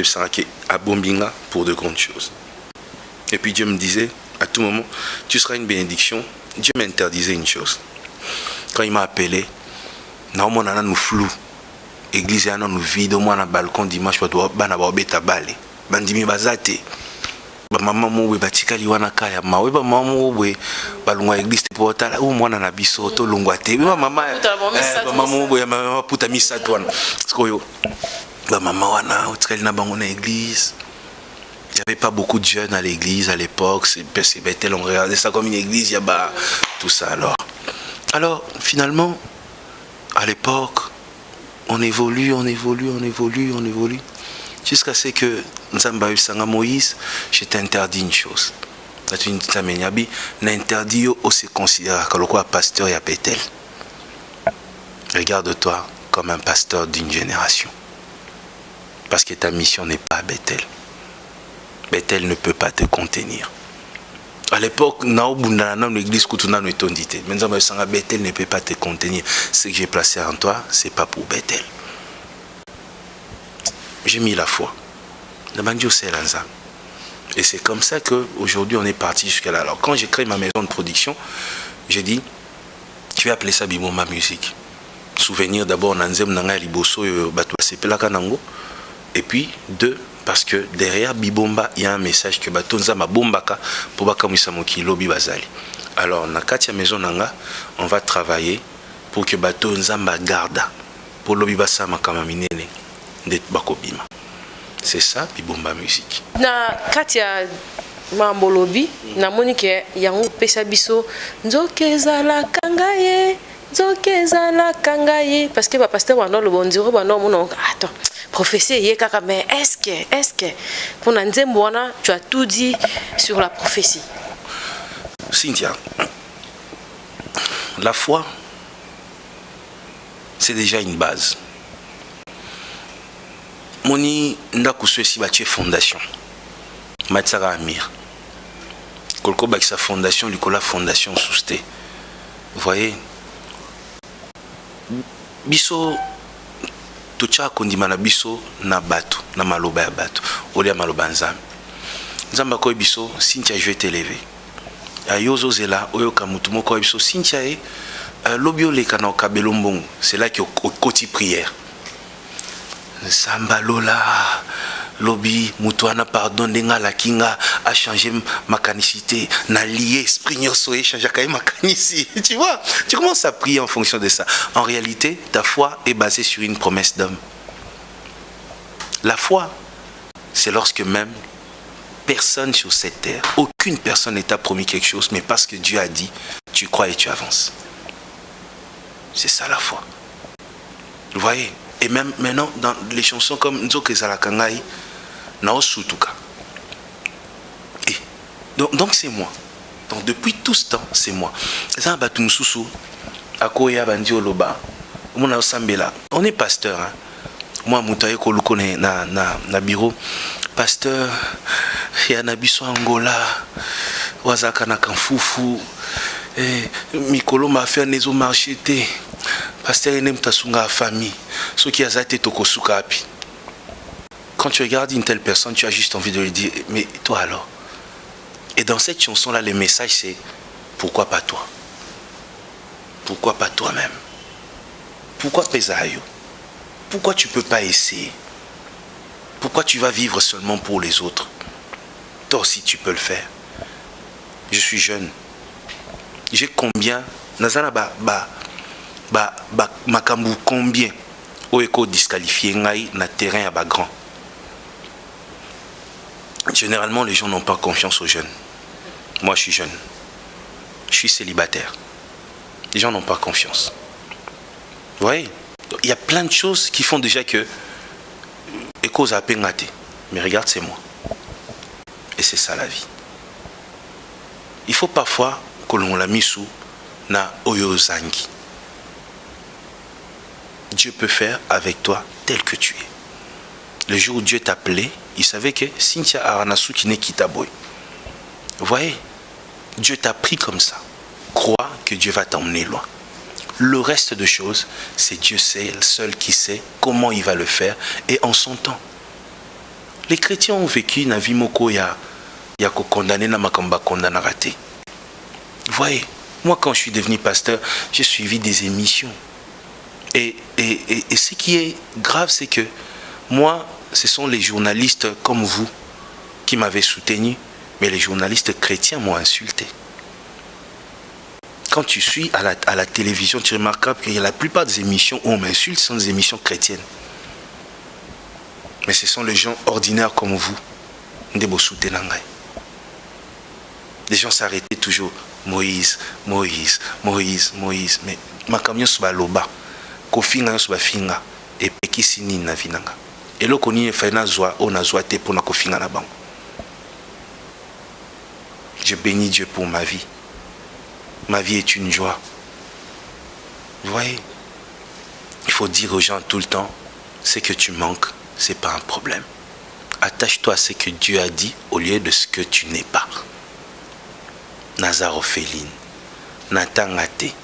à Bombinga pour de grandes choses. Et puis Dieu me disait, à tout moment, tu seras une bénédiction. Dieu m'interdisait une chose. Quand il m'a appelé, nous avons flou. L'église est nous vide, au moins un balcon dimanche, je dois beta balé. Bandimi bazate. Maman mouwe batikali wana kaya mawe ba maman mouwe balungwa église pour tala ou mwana na biso to lungwate maman mouwe maman puta misa twana skoyo ba maman wana otikali na bango na église. Il n'y avait pas beaucoup de jeunes à l'église à l'époque, c'est Bethel, on regardait ça comme une église, il y a bah, tout ça alors finalement à l'époque on évolue jusqu'à ce que Nzamba Usanga Moïse, je t'interdis une chose. Tu n'interdis au se considérer comme un pasteur et à Bethel. Regarde-toi comme un pasteur d'une génération. Parce que ta mission n'est pas à Bethel. Bethel ne peut pas te contenir. À l'époque, l'église Bethel ne peut pas te contenir. Ce que j'ai placé en toi, ce n'est pas pour Bethel. J'ai mis la foi. Et c'est comme ça qu'aujourd'hui on est parti jusqu'à là. Alors quand j'ai créé ma maison de production, j'ai dit, je vais appeler ça Bibomba Musique. Souvenir d'abord Nanzem Nanga Liboso Nango. Et puis deux, parce que derrière Bibomba, il y a un message que Batonza ma bombaka pour Bakamusamoki Lobi Bazali. Alors na Katia Maison Nanga, on va travailler pour que Batonza ma garda pour Lobi Basama Kamaminene de Bakobima. C'est ça, Bibomba Musique. Na Katia Mambolobi, na Monique, yango pesa biso, nzokeza la kangaye, parce que le pasteur Wano le bon Dieu, attends, prophétie yé kaka, mais est-ce que, pour Nzembwana, tu as tout dit sur la prophétie? Cynthia, la foi, c'est déjà une base. Moni ndakuswe si batie fondation Matsara Amir kolko baki sa fondation likola fondation souste. Vous voyez biso tocha kondima na biso na bato na maloba ya bato olia maloba nzambe nzamba ko biso Cynthia je vais t'élever ayozo zela oyoka mutu moko biso Cynthia e lobio le kana kabelo mbongo. C'est là que koti prière Samba Lola, lobby, Moutouana, pardon, Denga, la Kinga a changé ma canicité, n'a lié, esprit nyosoé, changé ma canicité. Tu vois, tu commences à prier en fonction de ça. En réalité, ta foi est basée sur une promesse d'homme. La foi, c'est lorsque même personne sur cette terre, aucune personne ne t'a promis quelque chose, mais parce que Dieu a dit, tu crois et tu avances. C'est ça la foi. Vous voyez? Et même maintenant, dans les chansons comme Nzoke Zalakangai, Naosutuka. Donc c'est moi. Donc depuis tout ce temps, c'est moi. On est pasteur. Hein. Moi, Moutaye Koluko na bureau. Pasteur, Yanabiso Angola, Wazaka na Kanfufu, Mikolo m'a fait un ézo marché. Pasteur Enem Tasunga famille. Ce qui a été Tokosuka api. Quand tu regardes une telle personne, tu as juste envie de lui dire, mais toi alors? Et dans cette chanson-là, le message c'est, pourquoi pas toi? Pourquoi pas toi-même? Pourquoi Pesayo? Pourquoi tu ne peux pas essayer? Pourquoi tu vas vivre seulement pour les autres? Toi aussi tu peux le faire. Je suis jeune. J'ai combien? Nazana makambu combien au éco disqualifié ngai na terrain à grand. généralement, les gens n'ont pas confiance aux jeunes. Moi, je suis jeune. Je suis célibataire. Les gens n'ont pas confiance. Vous voyez? Il y a plein de choses qui font déjà que... Et cause à peine gâté. Mais regarde, c'est moi. Et c'est ça la vie. Il faut parfois que l'on l'a mis sous na oyozangi. Dieu peut faire avec toi tel que tu es. Le jour où Dieu t'appelait, il savait que Cynthia Aranasu qui n'est Kitaboy. Vous voyez, Dieu t'a pris comme ça. Crois que Dieu va t'emmener loin. Le reste de choses, c'est Dieu seul qui sait comment il va le faire et en son temps. Les chrétiens ont vécu na vie moko ya ko condamné na makamba condamna raté. Vous voyez, moi quand je suis devenu pasteur, j'ai suivi des émissions. Et ce qui est grave, c'est que moi, ce sont les journalistes comme vous qui m'avaient soutenu, mais les journalistes chrétiens m'ont insulté. Quand tu suis à la télévision, tu remarqueras que la plupart des émissions où on m'insulte sont des émissions chrétiennes. Mais ce sont les gens ordinaires comme vous. Les gens s'arrêtaient toujours. Moïse, Moïse, Moïse, Moïse. Mais ma camion se va loba. Kofinga se va finga. Et pekisini na vinanga. Et là, on y fait na zoa, on a zoa te pour na kofinga na bang. Je bénis Dieu pour ma vie. Ma vie est une joie. Vous voyez, il faut dire aux gens tout le temps, ce que tu manques, ce n'est pas un problème. Attache-toi à ce que Dieu a dit au lieu de ce que tu n'es pas. Naza orpheline, natangate,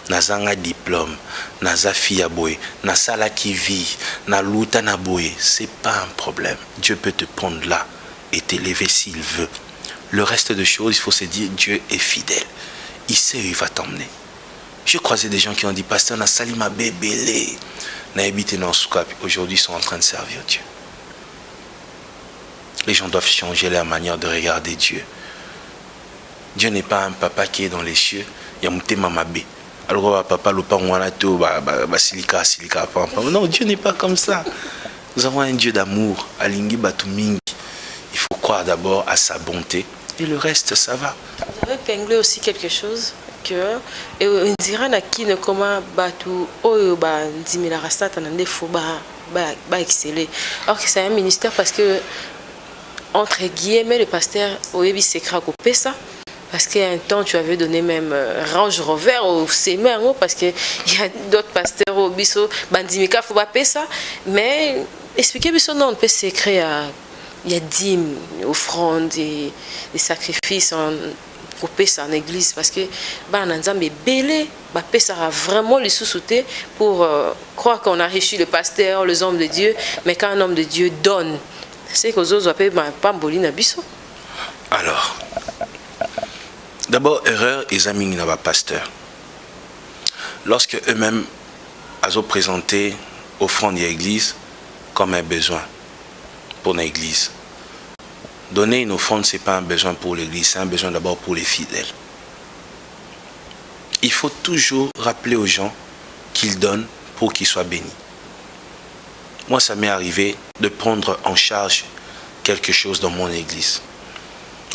nazanga diplôme, naza fille boye, nasala qui vit, na luta na boye, c'est pas un problème. Dieu peut te prendre là et t'élever s'il veut. Le reste de choses, il faut se dire, Dieu est fidèle. Il sait où il va t'emmener. J'ai croisé des gens qui ont dit, pasteur, na salima bébélé, na habité dans ce cas. Aujourd'hui, ils sont en train de servir Dieu. Les gens doivent changer leur manière de regarder Dieu. Dieu n'est pas un papa qui est dans les cieux. Yamute mamabe. Alors, papa, le papa, silika. Non, Dieu n'est pas comme ça. Nous avons un Dieu d'amour. Alingi batumingi. Il faut croire d'abord à sa bonté. Et le reste, ça va. Vous avez épinglé aussi quelque chose que on dirait qui ne comment batu oyo ba ndimila rastata na ndefo ba exceller. Or que c'est un ministère parce que entre guillemets le pasteur oyebi secret ko pesa parce qu'à un temps tu avais donné même Range Rover au Semer parce que il y a d'autres pasteurs au biso bandimika faut ba pesa mais expliquez biso non on peut secret à il y a dîmes, offrandes et des sacrifices pour payer en église parce que Bananzambe belé, ça a vraiment les sous-soutés pour croire qu'on a riche le pasteur, les hommes de Dieu, mais quand un homme de Dieu donne, c'est que les autres appellent pas bolina biso. Alors, d'abord erreur ils amis n'a pas pasteur. Lorsque eux-mêmes ont présenté offrande de l'église comme un besoin pour l'église. Donner une offrande, ce n'est pas un besoin pour l'église, c'est un besoin d'abord pour les fidèles. Il faut toujours rappeler aux gens qu'ils donnent pour qu'ils soient bénis. Moi, ça m'est arrivé de prendre en charge quelque chose dans mon église.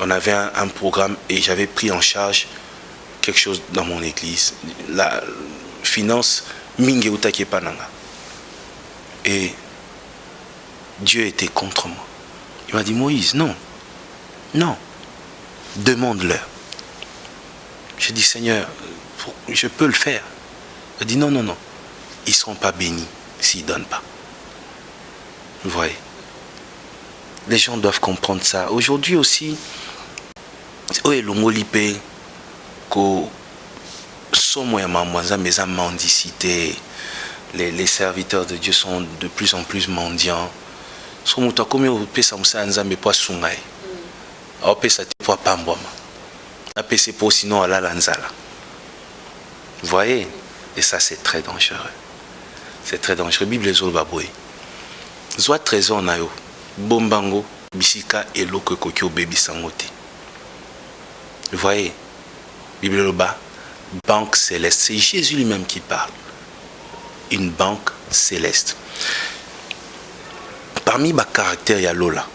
On avait un programme et j'avais pris en charge quelque chose dans mon église. La finance, Mingeuta Kepananga. Et Dieu était contre moi. Il m'a dit, Moïse, non, non, demande-leur. J'ai dit, Seigneur, je peux le faire. Il a dit, non, non, non, ils ne seront pas bénis s'ils ne donnent pas. Vous voyez, les gens doivent comprendre ça. Aujourd'hui aussi, les serviteurs de Dieu sont de plus en plus mendiants. Vous voyez, et ça c'est très dangereux. C'est très dangereux. Bible les baboy. Soit trésor na yo, bombango, bisika et l'eau kokyo baby sangote. Vous voyez, Bible le bas, banque céleste. C'est Jésus lui-même qui parle. Une banque céleste. Parmi les caractères, il y a Lola.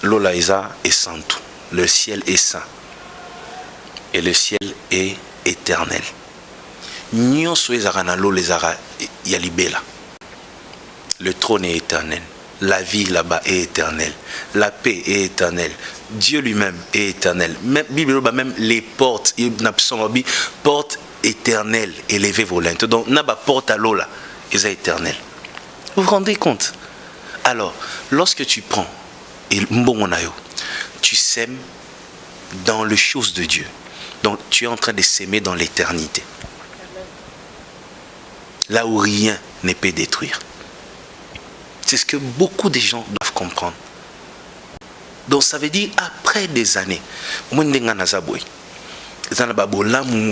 Lola Isa est saint. Le ciel est saint. Et le ciel est éternel. Le trône est éternel. La vie là-bas est éternelle. La paix est éternelle. Dieu lui-même est éternel. Même les portes, portes éternelles, élevées volontes. Donc, n'a pas porte à l'eau là, ils sont éternels. Vous vous rendez compte? Alors, lorsque tu prends et tu sèmes dans les choses de Dieu. Donc, tu es en train de s'aimer dans l'éternité. Là où rien ne peut détruire. C'est ce que beaucoup de gens doivent comprendre. Donc, ça veut dire, après des années, moi, je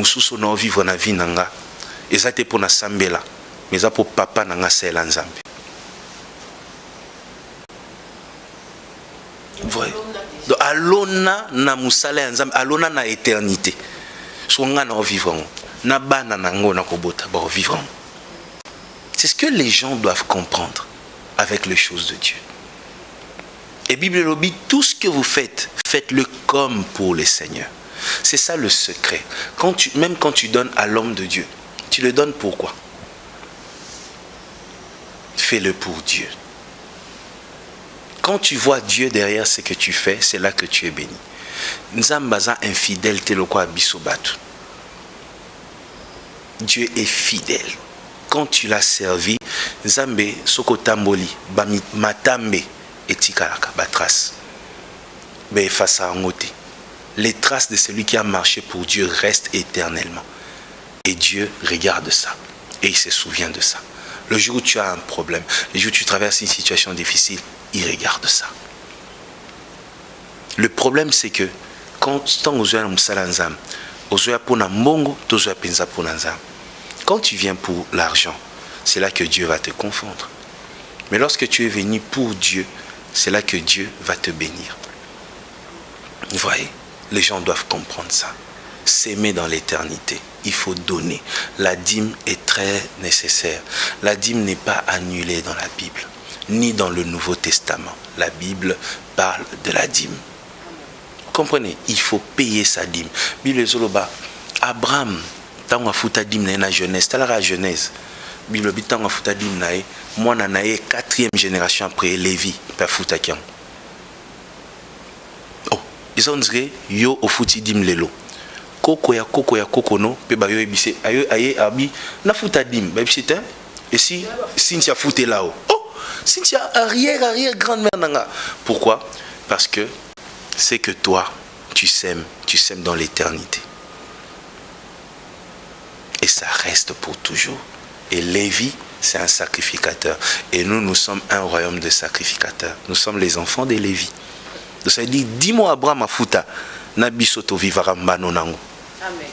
suis vivre na vie nanga. Et ça, c'est pour na sambela. Mais ça, pour papa, nanga, c'est l'anzambe. Voyez. Donc, alona na musala nzambe, alona na éternité. Soit na vivre na bana nango na kobota ba vivre. C'est ce que les gens doivent comprendre avec les choses de Dieu. Et Bible le dit, tout ce que vous faites, faites-le comme pour le Seigneur. C'est ça le secret. Même quand tu donnes à l'homme de Dieu, tu le donnes pourquoi? Fais-le pour Dieu. Quand tu vois Dieu derrière ce que tu fais, c'est là que tu es béni. Nzambaza infidèle te lo kwa bisobatu. Dieu est fidèle. Quand tu l'as servi, Nzambe soko tamboli matambe etikalaka batrace. Be efasa ngote. Les traces de celui qui a marché pour Dieu restent éternellement. Et Dieu regarde ça. Et il se souvient de ça. Le jour où tu as un problème, le jour où tu traverses une situation difficile, il regarde ça. Le problème, c'est que quand tu viens pour l'argent, c'est là que Dieu va te confondre. Mais lorsque tu es venu pour Dieu, c'est là que Dieu va te bénir. Vous voyez, les gens doivent comprendre ça. S'aimer dans l'éternité, il faut donner. La dîme est très nécessaire. La dîme n'est pas annulée dans la Bible, ni dans le Nouveau Testament. La Bible parle de la dîme. Vous comprenez? Il faut payer sa dîme. Bible Zoloba, Abraham, tant futa dîme na Genèse, t'as la Genèse. Bible tant futa dîme na moi na 4e génération après Lévi, pas futa kian. Oh, ils ont dit yo au futi dîme lelo. Koko ya koko no pe ba yo ebise aye abi na futa dim ba ebise te et si Cynthia fouté là-haut. Oh, Cynthia arrière grand-mère nanga. Pourquoi? Parce que c'est que toi tu sèmes dans l'éternité. Et ça reste pour toujours. Et Lévi, c'est un sacrificateur et nous sommes un royaume de sacrificateurs. Nous sommes les enfants de Lévi. Donc ça veut dire dis-moi Abraham a futa na bisoto vivara mbano nango. Amen.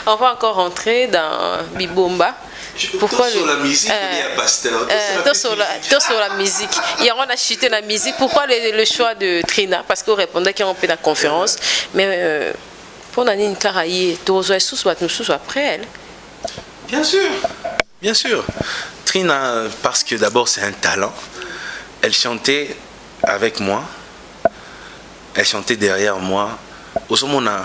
On va encore rentrer dans Bibomba. Pourquoi sur la musique sur la musique. Et on a chuté la musique. Pourquoi le choix de Trina? Parce qu'on répondait qu'on fait la conférence. Mais pour Nani Karaye, nous après elle. Bien sûr. Bien sûr. Trina, parce que d'abord c'est un talent. Elle chantait avec moi. Elle chantait derrière moi. Au moment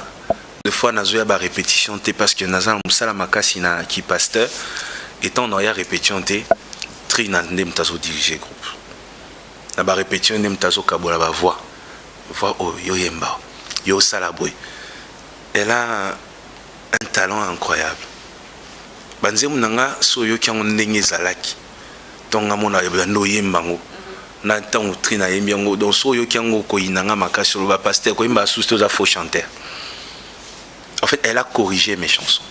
deux fois nazoya ba répétition té parce que nazal musala makasi na qui pasteur étant dans ya répétition té Trina ndem tazo diriger groupe. Na ba répétition ndem tazo kabola ba voix oh yo yemba yo salaboy. Elle a un talent incroyable. Banze munanga so yo kyango ndenge zalaki. Tonga mona no yembango. Na tango Trina yembiango donc so yo kyango ko inanga makasi lo ba pasteur ko imba sous za faux chanteur. En fait, elle a corrigé mes chansons.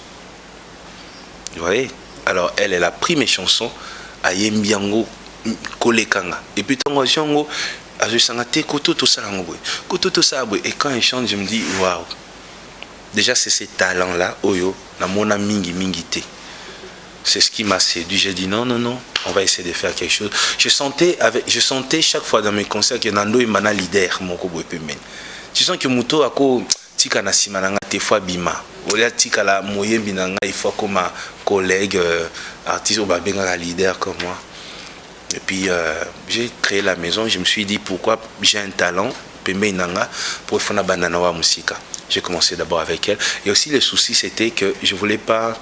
Vous voyez? Alors, elle a pris mes chansons à Yembiango Kolekanga. Et puis, tant que et quand elle chante, je me dis, waouh. Déjà, c'est ces talents-là, Oyo, na mona mingi mingite. C'est ce qui m'a séduit. J'ai dit, non, on va essayer de faire quelque chose. Je sentais chaque fois dans mes concerts que Nando et Mana leader, mon kobo et pemen. Tu sens que Muto a tika na simananga te fois bima olia tika la moyembi nanga il faut comme collègue artiste ou babenga leader comme moi Et puis j'ai créé la maison, je me suis dit pourquoi j'ai un talent, pour faire banana wa musika. J'ai commencé d'abord avec elle. Et aussi le souci c'était que je voulais pas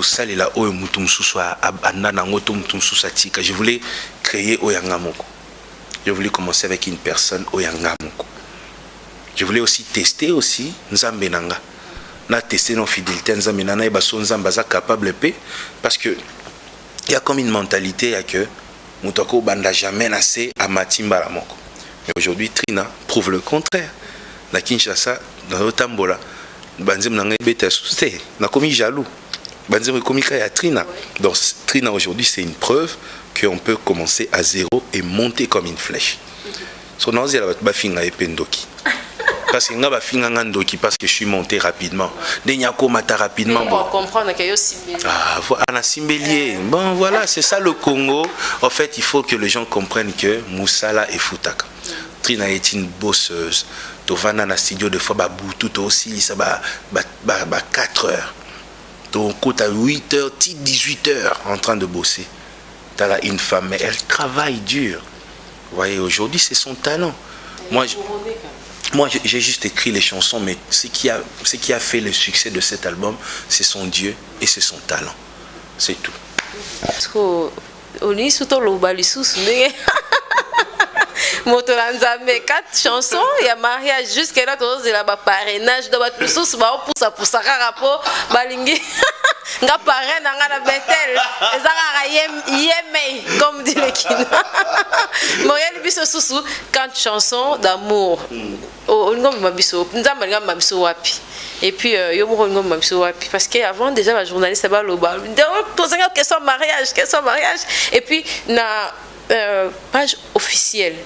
salela oyo mutu mususu anda nango to mutu mususu atika. Je voulais créer oyanga moko. Je voulais commencer avec une personne oyanga moko. Je voulais aussi tester aussi nzambe nanga. Na tester nos fidélités nzambe nana et baso nzamba za capable pe parce que il y a comme une mentalité à que mutako banda jamais nassé à matimba la moko. Mais aujourd'hui Trina prouve le contraire. Na Kinshasa dans Otambola banzem nanga beta souté na komi jaloux. Banzem komi kaya Trina. Donc Trina aujourd'hui c'est une preuve qu'on peut commencer à zéro et monter comme une flèche. So na ozela ba finga ependoki. Parce que parce que je suis monté rapidement. Rapidement. Bon. Comprendre qu'il y a aussi bon voilà, c'est ça le Congo. En fait, il faut que les gens comprennent que Moussala est Foutaka. Trina est une bosseuse. Tovana na studio de fois tout aussi ça 4 heures. Donc quand à 8 heures, 18 heures en train de bosser. T'as là une femme mais elle travaille dur. Vous voyez, aujourd'hui c'est son talent. Moi, j'ai juste écrit les chansons, mais ce qui a fait le succès de cet album, c'est son Dieu et c'est son talent. C'est tout. Parce que on est sous mais 4 chansons, il y a mariage jusqu'à là, il y a parrainage, pour ça, rapport, balingi. Nga parrain na Betel, comme dit le Kina. Moyel biso susu 4 chansons d'amour. Et puis parce qu'avant déjà la journaliste a question mariage et puis na page officielle.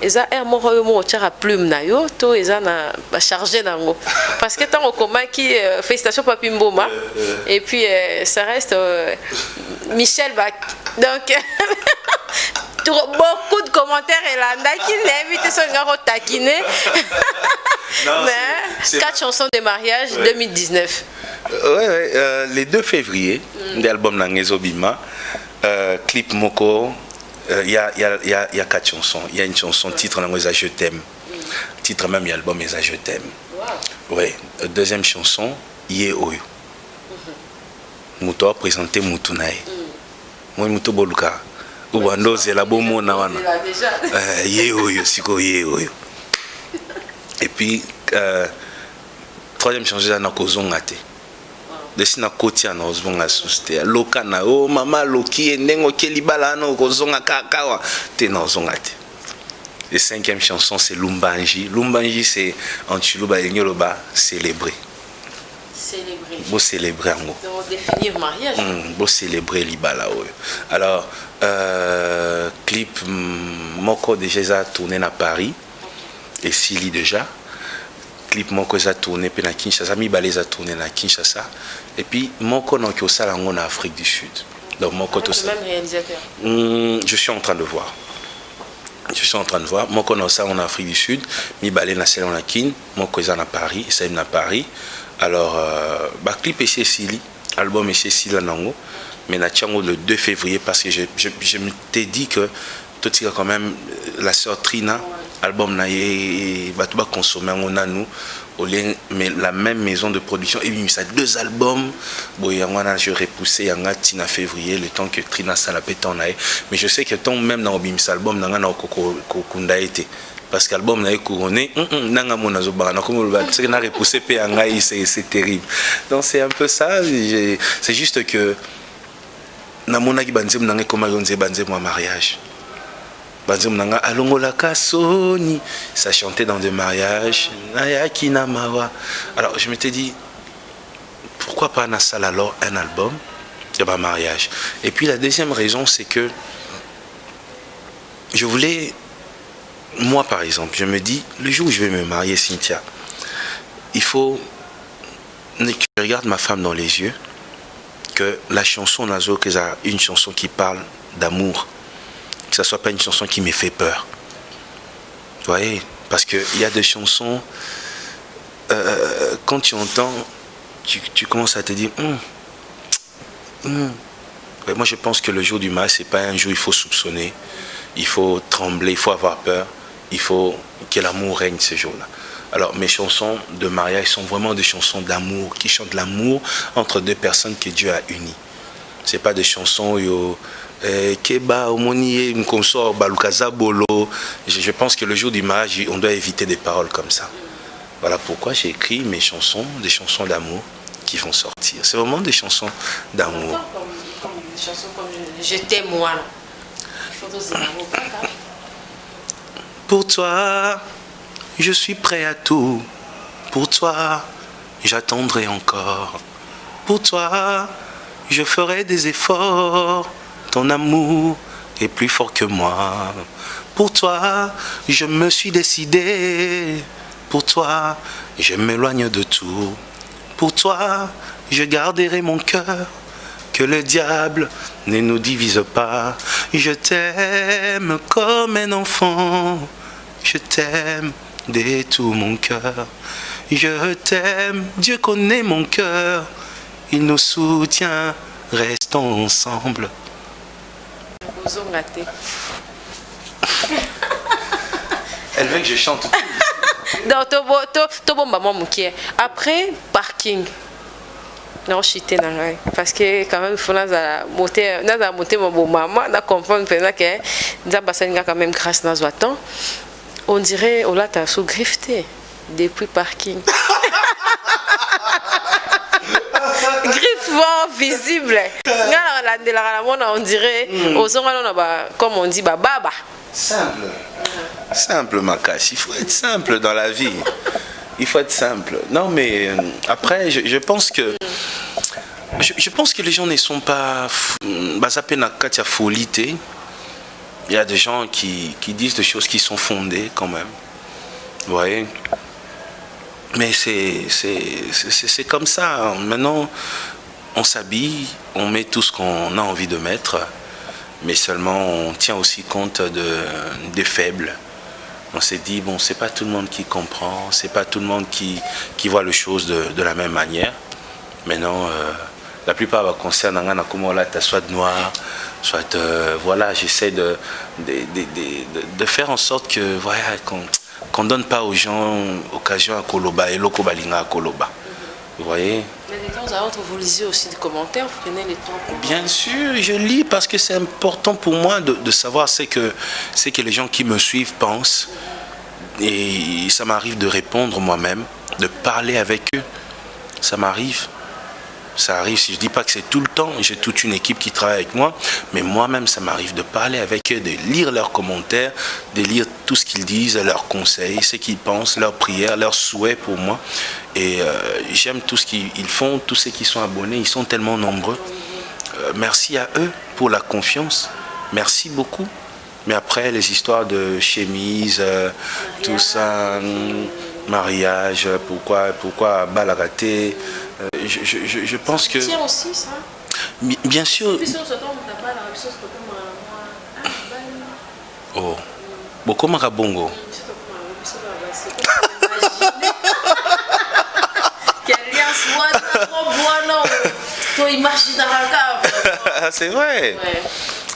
Eza un mot à plume na yo to eza na chargé nango parce que tant au commun qui félicitations Papi Mboma et puis ça reste Michel Bach. Donc beaucoup de commentaires et là qui l'invite son gars taquiner. Mais 4 chansons de mariage 2019. Ouais, les 2 février l'album Nangezo Bima clip Moko. Il y a 4 chansons. Il y a une chanson titre Je t'aime. Titre même l'album Je t'aime. Wow. Ouais. Deuxième chanson Ye Oyo. Muto a présenté Mutunae. Moi Muto Boluka. Ubando zela bomo na wana. Ye Oyo siko Ye Oyo. Et puis troisième chanson na Kozongate. Desina kotia na ozonga suste loka na o mama loki ndengo kelibala na kozonga kakawa te na ozonga te. Et 5e chanson c'est Lumbanji. Lumbanji c'est en Chiluba et Nyoloba célébrer. Beau célébrer en gros. Donc définir mariage. Beau célébrer libala oyo. Alors clip moko déjà tourné à Paris et Sili déjà. Clip moko za tourné pe na Kinshasa, mi baleza tourné na Kinshasa et puis moko na ko sala en Afrique du Sud. Donc moko to même réalisateur. Je suis en train de voir. Moko na sala en Afrique du Sud, mi balé na sala na Kin, moko za na Paris, ça na Paris. Alors clip et Cécilie, album et Cécilie nango, mais na tiango le 2 février parce que je me t'ai dit que tout ça quand même la sœur Trina album na ye va tout consommer on a nous mais la même maison de production et puis ça 2 albums boyangana je repoussé yanga tina février le temps que Trina ça la pétant na mais je sais que ton même dans obim album nanga na kokunda été parce qu'album na couronné nanga mona zo bana comme le c'est na repoussé pe yanga c'est terrible. Donc c'est un peu ça, c'est juste que na mona ki banzem nanga comme yonze banzem moi mariage. Ça chantait dans des mariages. Alors je m'étais dit, pourquoi pas Nassal alors un album de ma mariage. Et puis la deuxième raison, c'est que je voulais, moi par exemple, je me dis, le jour où je vais me marier, Cynthia, il faut que je regarde ma femme dans les yeux, que la chanson Nazo, que c'est une chanson qui parle d'amour. Que ça soit pas une chanson qui me fait peur. Vous voyez, parce qu'il y a des chansons, quand tu entends, tu commences à te dire, Ouais, moi, je pense que le jour du mariage, c'est pas un jour où il faut soupçonner, il faut trembler, il faut avoir peur, il faut que l'amour règne ce jour-là. Alors, mes chansons de mariage sont vraiment des chansons d'amour, qui chantent l'amour entre deux personnes que Dieu a unies. C'est pas des chansons Keba, Omoniye, Mkomso, Balukaza, Bolo. Je pense que le jour du mariage, on doit éviter des paroles comme ça. Voilà pourquoi j'ai écrit mes chansons, des chansons d'amour qui vont sortir. C'est vraiment des chansons d'amour. Comme des chansons comme Je t'aime moi. Pour toi, je suis prêt à tout. Pour toi, j'attendrai encore. Pour toi, je ferai des efforts. Ton amour est plus fort que moi. Pour toi, je me suis décidé. Pour toi, je m'éloigne de tout. Pour toi, je garderai mon cœur. Que le diable ne nous divise pas. Je t'aime comme un enfant. Je t'aime de tout mon cœur. Je t'aime, Dieu connaît mon cœur. Il nous soutient, restons ensemble. Elle veut que je chante. Après, parking. Non, je suis parce que quand même, il faut monter mon maman, on comprend que quand même grâce à notre temps. On dirait, on l'a sous grifté depuis parking. Griffement visible. On dirait, comme on dit, baba. Simple. Simple, Makash. Il faut être simple dans la vie. Il faut être simple. Non, mais après, je pense que... Je pense que les gens ne sont pas... Il y a des gens qui disent des choses qui sont fondées quand même. Vous voyez? Mais c'est comme ça. Maintenant, on s'habille, on met tout ce qu'on a envie de mettre, mais seulement on tient aussi compte des faibles. On s'est dit, bon, c'est pas tout le monde qui comprend, c'est pas tout le monde qui voit les choses de la même manière. Maintenant, la plupart va concerner soit noir, soit voilà, j'essaie de faire en sorte que voilà, qu'on donne pas aux gens occasion à Koloba et Loko Balinga à Koloba. Vous voyez? Mais de temps à autre, vous lisez aussi des commentaires, vous prenez le temps pour... Bien sûr, je lis parce que c'est important pour moi de savoir ce que les gens qui me suivent pensent. Et ça m'arrive de répondre moi-même, de parler avec eux. Ça m'arrive. Ça arrive, si je ne dis pas que c'est tout le temps, j'ai toute une équipe qui travaille avec moi, mais moi-même, ça m'arrive de parler avec eux, de lire leurs commentaires, de lire tout ce qu'ils disent, leurs conseils, ce qu'ils pensent, leurs prières, leurs souhaits pour moi. Et j'aime tout ce qu'ils font, tous ceux qui sont abonnés, ils sont tellement nombreux. Merci à eux pour la confiance. Merci beaucoup. Mais après, les histoires de chemise, tout ça, mariage, pourquoi balagaté, je pense que... Tiens aussi ça. Bien sûr. Oh. Beaucoup marabongo. C'est vrai. Ouais.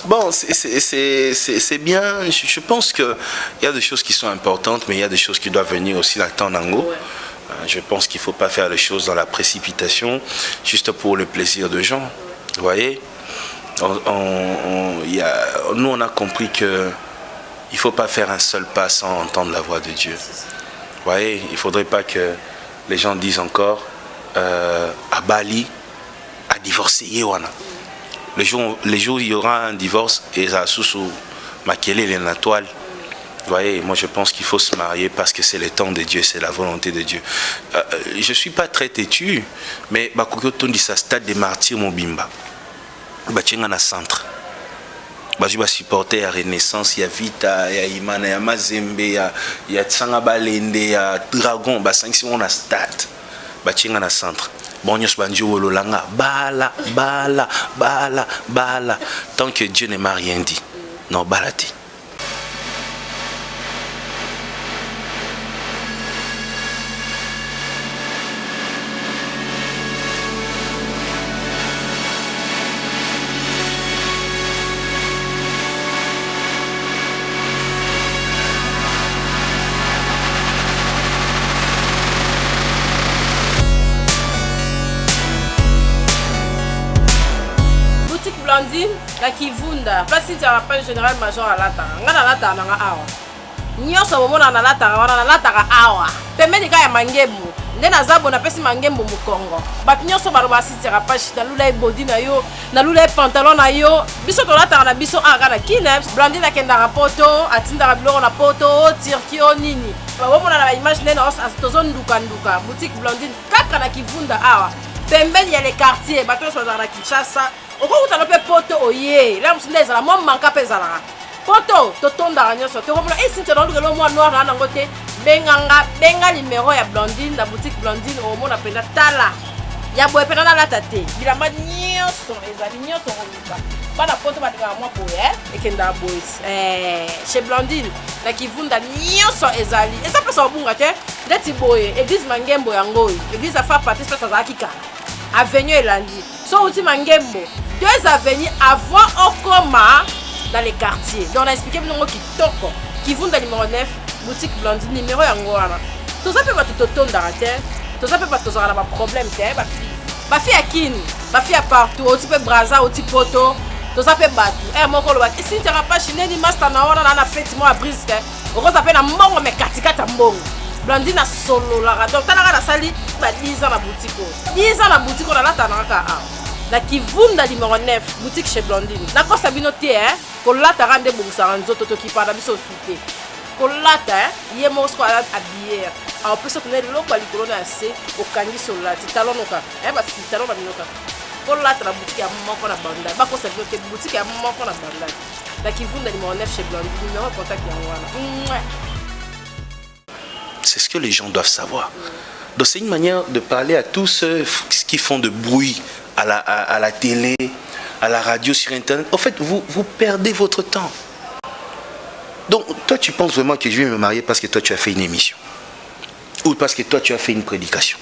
Bon, c'est bien. Je pense qu'il y a des choses qui sont importantes, mais il y a des choses qui doivent venir aussi dans le temps d'Ango. Ouais. Je pense qu'il ne faut pas faire les choses dans la précipitation, juste pour le plaisir des gens. Vous voyez, nous, on a compris qu'il ne faut pas faire un seul pas sans entendre la voix de Dieu. Vous voyez, il ne faudrait pas que les gens disent encore à Bali, à divorcer. Les jours où il y aura un divorce, et ça sous Makele les na toile. Vous voyez, moi je pense qu'il faut se marier parce que c'est le temps de Dieu, c'est la volonté de Dieu. Je ne suis pas très têtu, mais Bakokoton dit ça, stade des martyrs Mobimba. Batchenga na centre. Je vais supporter la Renaissance, il y a Vita, il y a Imana, il y a Mazembe, il y a Tsanga Balende, il y a Dragon, si on a stade. Batchenga na centre. Bonyos banjo wololanga, bala. Tant que Dieu ne m'a rien dit, non, balati. Blandine, la Kivunda, pas si tu as pas général major à l'ata. On a l'ata na awa. Nyoso bomona na lata wana na lata awa. Pembeni ka ya mangembu. Ndena zabo na pesi mangembu mu Congo. Bat nyoso baroba si tira pas na lula body na yo, na lula pantalon na yo. Biso to lata na biso aga na kine. Blandine akenda rapoto, atinda biloko na poto, tirkio nini. Bomona na image ndena os tozo nduka nduka. Boutique Blandine kaka na Kivunda awa. Pembeni ya les quartiers, bato so za Kinshasa. Oko utalope poto oye. Là msinde za la mo manka pezala. Poto, totonda ranyoso. Tu comprends? Et si tu as le mois noir dans côté, benga numéro ya Blandine, la boutique Blandine au monde appelle Tala. Ya boye pena la tate. Bila ma nyoso ezali nyoso roba. Bana poto ba dinga moi boye et kenda boys. Chez Blandine, la Kivunda nyoso ezali. Et ça peut ça bunga te. Ndeti boye, église Mangembo yango. Église afa partie ça za kika. Avenue Elandi. So uti Mangembo. 2 avenues avant Okoma. Dans les quartiers. Donc on a expliqué nous qui toko qui vont dans numéro 9 boutique Blandine numéro yango wana. Tout ça peut pas tout automne d'arrêter. Tout ça peut pas tout ça la problème té ba fille à kin, ba fille à partout, au type braza, au type poto. Tout ça peut battre. Eh mon ko lo bat. Si tu n'as pas chiné ni master na wana na fête moi à brisque. On va appeler na mbongo mais katikata mbongo. Blandine a solo la donc tala la sali ba 10 ans la boutique. 10 ans la boutique on a la tanaka. La Kivunda numéro 9 boutique chez Blandine. D'accord sabinoté hein. Kolata rande bongsa nzoto to ki pada biso suite. Kolata ye mosko ala habillé. En plus on est loko ali kolona assez au kangi sola ti talon noka. Ba ti talon ba minoka. Kolata la boutique ya moko na banda. Ba ko sabinoté boutique ya moko na banda. La Kivunda numéro 9 chez Blandine. Numéro contact ya wana. C'est ce que les gens doivent savoir. Donc c'est une manière de parler à tous ceux qui font de bruit à la télé, à la radio, sur Internet. En fait, vous perdez votre temps. Donc, toi, tu penses vraiment que je vais me marier parce que toi, tu as fait une émission. Ou parce que toi, tu as fait une prédication.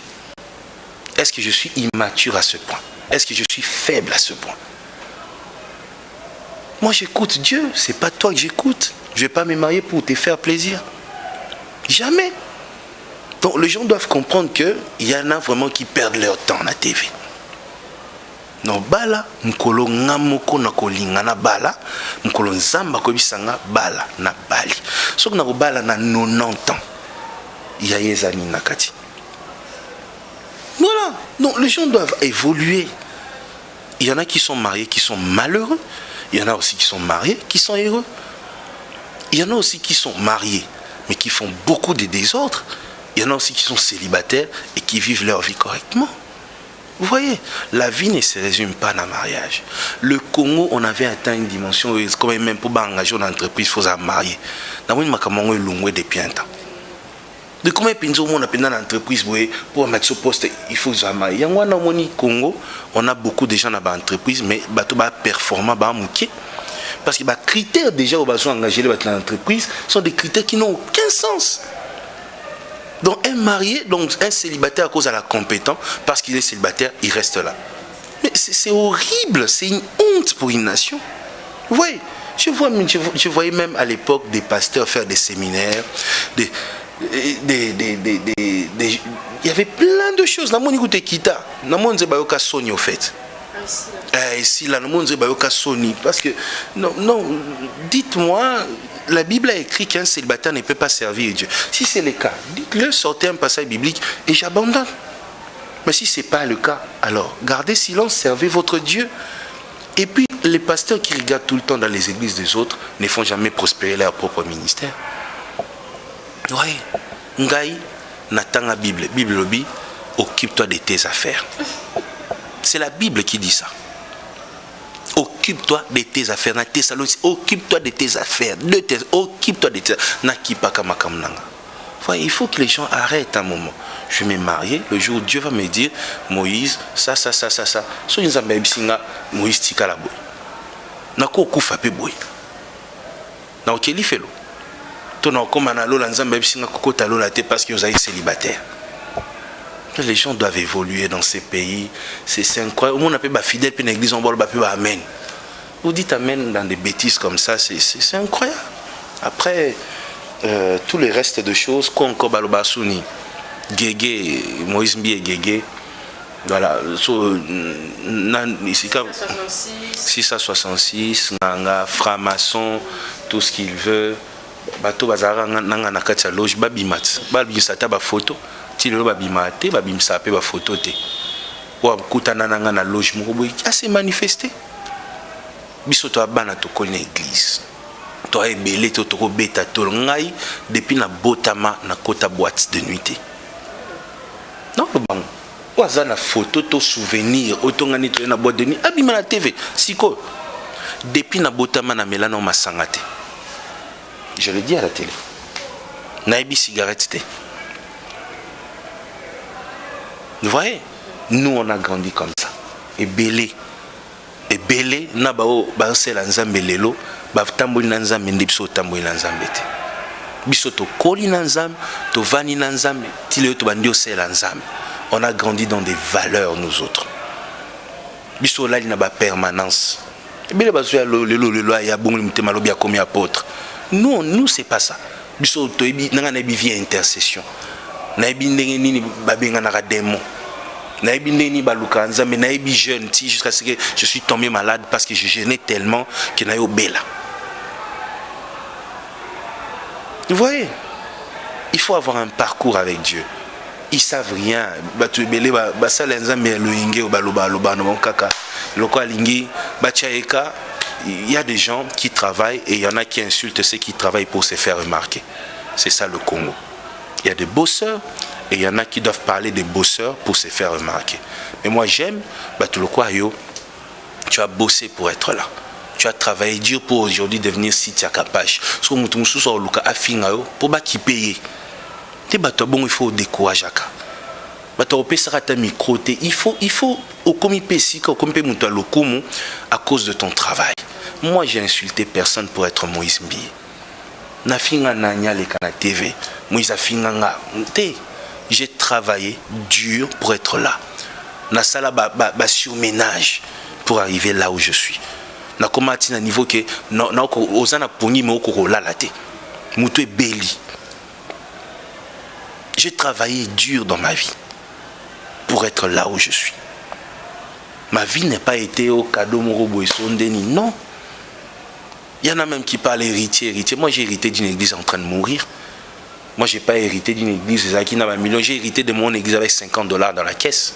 Est-ce que je suis immature à ce point? Est-ce que je suis faible à ce point? Moi, j'écoute Dieu. C'est pas toi que j'écoute. Je ne vais pas me marier pour te faire plaisir. Jamais. Donc, les gens doivent comprendre qu'il y en a vraiment qui perdent leur temps à la TV. No bala mkolo ngamoko na kolinga na bala mkolo nzamba ko bisanga bala na bali soki na ko bala na 90 ans il y a yezani nakati. Voilà, donc les gens doivent évoluer. Il y en a qui sont mariés qui sont malheureux, il y en a aussi qui sont mariés qui sont heureux. Il y en a aussi qui sont mariés mais qui font beaucoup de désordres. Il y en a aussi qui sont célibataires et qui vivent leur vie correctement. Vous voyez, la vie ne se résume pas dans le mariage. Le Congo, on avait atteint une dimension où, comme même pour engager une entreprise, il faut se marier. Dans une macamongo, il depuis un temps. De combien de gens on a dans l'entreprise pour mettre ce poste, il faut se marier. Dans le Congo, on a beaucoup de gens dans l'entreprise, mais ils sont performants, parce que les critères déjà où ils sont engagés dans l'entreprise sont des critères qui n'ont aucun sens. Donc un marié, donc un célibataire à cause de la compétence, parce qu'il est célibataire, il reste là. Mais c'est horrible, c'est une honte pour une nation. Vous voyez, je voyais même à l'époque des pasteurs faire des séminaires, il y avait plein de choses. Dans mon écoute Kita, dans mon Zebayoka Sony au fait. Ici là, dans mon Zebayoka Sony, parce que non, dites-moi. La Bible a écrit qu'un célibataire ne peut pas servir Dieu. Si c'est le cas, dites-le, sortez un passage biblique et j'abandonne. Mais si ce n'est pas le cas, alors gardez silence, servez votre Dieu. Et puis, les pasteurs qui regardent tout le temps dans les églises des autres ne font jamais prospérer leur propre ministère. Oui. Ngai, n'attends la Bible. Bible lobby, occupe-toi de tes affaires. C'est la Bible qui dit ça. Occupe-toi de tes affaires. Occupe-toi de tes affaires. Occupe-toi de tes affaires. Il faut que les gens arrêtent un moment. Je vais me marier. Le jour où Dieu va me dire, Moïse, ça. So nous avons Moïse tika la boy. Nako kufa pe boy. Na okeli felo. To na koma na lola nzambe bisinga kokota lola te parce que vous êtes célibataire. Les gens doivent évoluer dans ces pays. C'est incroyable. On appelle fidèle puis l'église on va amen. Vous dites amen dans des bêtises comme ça, c'est incroyable. Après tous les restes de choses, quoi encore balobasuni, Gégé, Moïse Mbi et Gégé, Voilà, so, 666, Nanga, franc-maçon, tout ce qu'il veut. Bato bazara nanga na kati ya loge babimat. Babimisa ta ba photo. Ti lelo babimate, babimisa pe ba photo te. Wa kutana nanga na loge moko boy assez manifesté. Biso to abana to koli na église. To ebele to ko beta to ngai depuis na botama na kota boîte de nuit. Non bon. Waza na photo to souvenir otongani to na boîte de nuit abima na TV siko depuis na botama na melana o masangate. Je le dis à la télé. Naïbi cigarette. Vous voyez, nous on a grandi comme ça. Et belé, na bao bansel nzambe lelo, ba tamboli na nzambe ndipso tamboli na nzambe te. Biso to koli na nzambe, to vani na nzambe, ti lelo to bandio sel nzambe. On a grandi dans des valeurs nous autres. Biso la na ba permanence. Bele bazo ya lelo ya bongo mutema lobi ya komi apôtre. Nous c'est pas ça. Biso toyebi nanga na via intercession. Nayebi ndenge nini babenga na démon. Nayebi ndenge ni baluka nzambe nayebi jeune ti jusqu'à ce que je suis tombé malade parce que je jeûnais tellement que na yo bela. Vous voyez? Il faut avoir un parcours avec Dieu. Ils savent rien. Batu belé ba sala nzambe lo inge o baloba no kaka. Loko alingi ba chaeka. Il y a des gens qui travaillent et il y en a qui insultent ceux qui travaillent pour se faire remarquer. C'est ça le Congo. Il y a des bosseurs et il y en a qui doivent parler des bosseurs pour se faire remarquer. Mais moi j'aime, tu as bossé pour être là. Tu as travaillé dur pour aujourd'hui devenir Sitia Kapash. Pour payer. Il faut décourager. Il faut à cause de ton travail. Moi j'ai insulté personne pour être Moïse Mbi. J'ai travaillé dur pour être là. Na sala ba surménage pour arriver là où je suis. Na komati na niveau que na ozana poni me okoko lalate. Muto beli. J'ai travaillé dur dans ma vie pour être là où je suis. Ma vie n'a pas été au cadeau Morobo et Sondeni, non. Il y en a même qui parlent héritier. Moi j'ai hérité d'une église en train de mourir. Moi j'ai pas hérité d'une église qui n'a pas million. J'ai hérité de mon église avec $50 dans la caisse.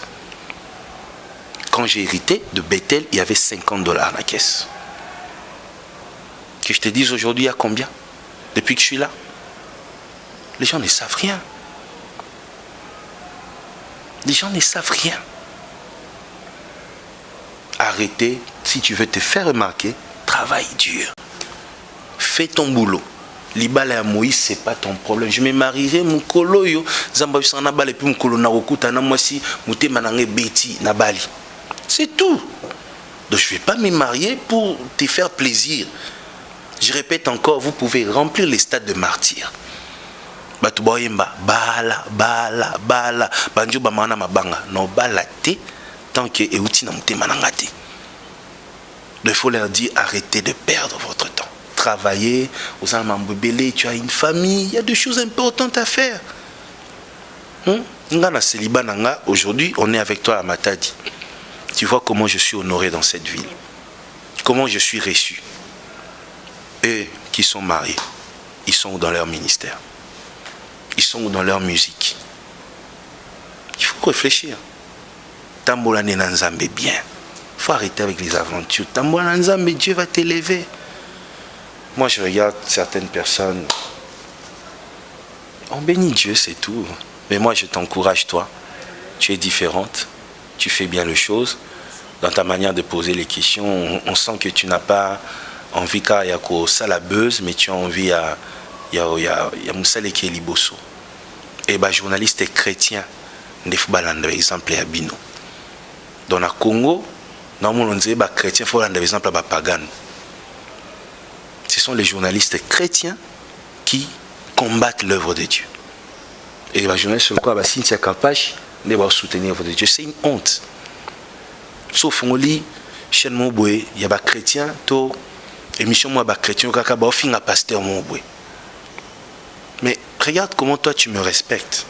Quand j'ai hérité de Bethel, il y avait $50 dans la caisse. Que je te dise aujourd'hui, il y a combien? Depuis que je suis là? Les gens ne savent rien. Les gens ne savent rien. Arrêtez, si tu veux te faire remarquer, travaille dur. Fais ton boulot. Libala ya Moïse, c'est pas ton problème. Je me marierai mukolo yo, zamba bisana bale puis mukolo na okuta na mwasi mutema nange beti na bali. C'est tout. Donc je vais pas me marier pour te faire plaisir. Je répète encore, vous pouvez remplir les stades de martyrs. Batuboyemba bala banjo ba mana mabanga no bala te tant que euti na mutema nanga te. Il faut leur dire arrêtez de perdre votre temps. Travailler, aux Almambébélé, tu as une famille, il y a des choses importantes à faire. Aujourd'hui, on est avec toi à Matadi. Tu vois comment je suis honoré dans cette ville. Comment je suis reçu. Eux qui sont mariés, ils sont dans leur ministère. Ils sont dans leur musique. Il faut réfléchir. Tambola Nenanzambe bien. Il faut arrêter avec les aventures. Tambola Nenanzambe, Dieu va t'élever. Moi, je regarde certaines personnes. On bénit Dieu, c'est tout. Mais moi, je t'encourage, toi. Tu es différente. Tu fais bien les choses. Dans ta manière de poser les questions, on sent que tu n'as pas envie car il y a ça la buzz, mais tu as envie à Moussale Liboso. Et bah, journaliste chrétien, des par exemple à Bino. Dans le Congo, normalement on dit bah chrétien faut rendre exemple à pagan. Ce sont les journalistes chrétiens qui combattent l'œuvre de Dieu. Et les journalistes sur quoi Cynthia Kapash ne va soutenir l'œuvre de Dieu. C'est une honte. Sauf on lit chaîne Moboué, il y a des chrétiens, to émission moi des chrétiens kaka ba fin à pasteur Moboué. Mais regarde comment toi tu me respectes.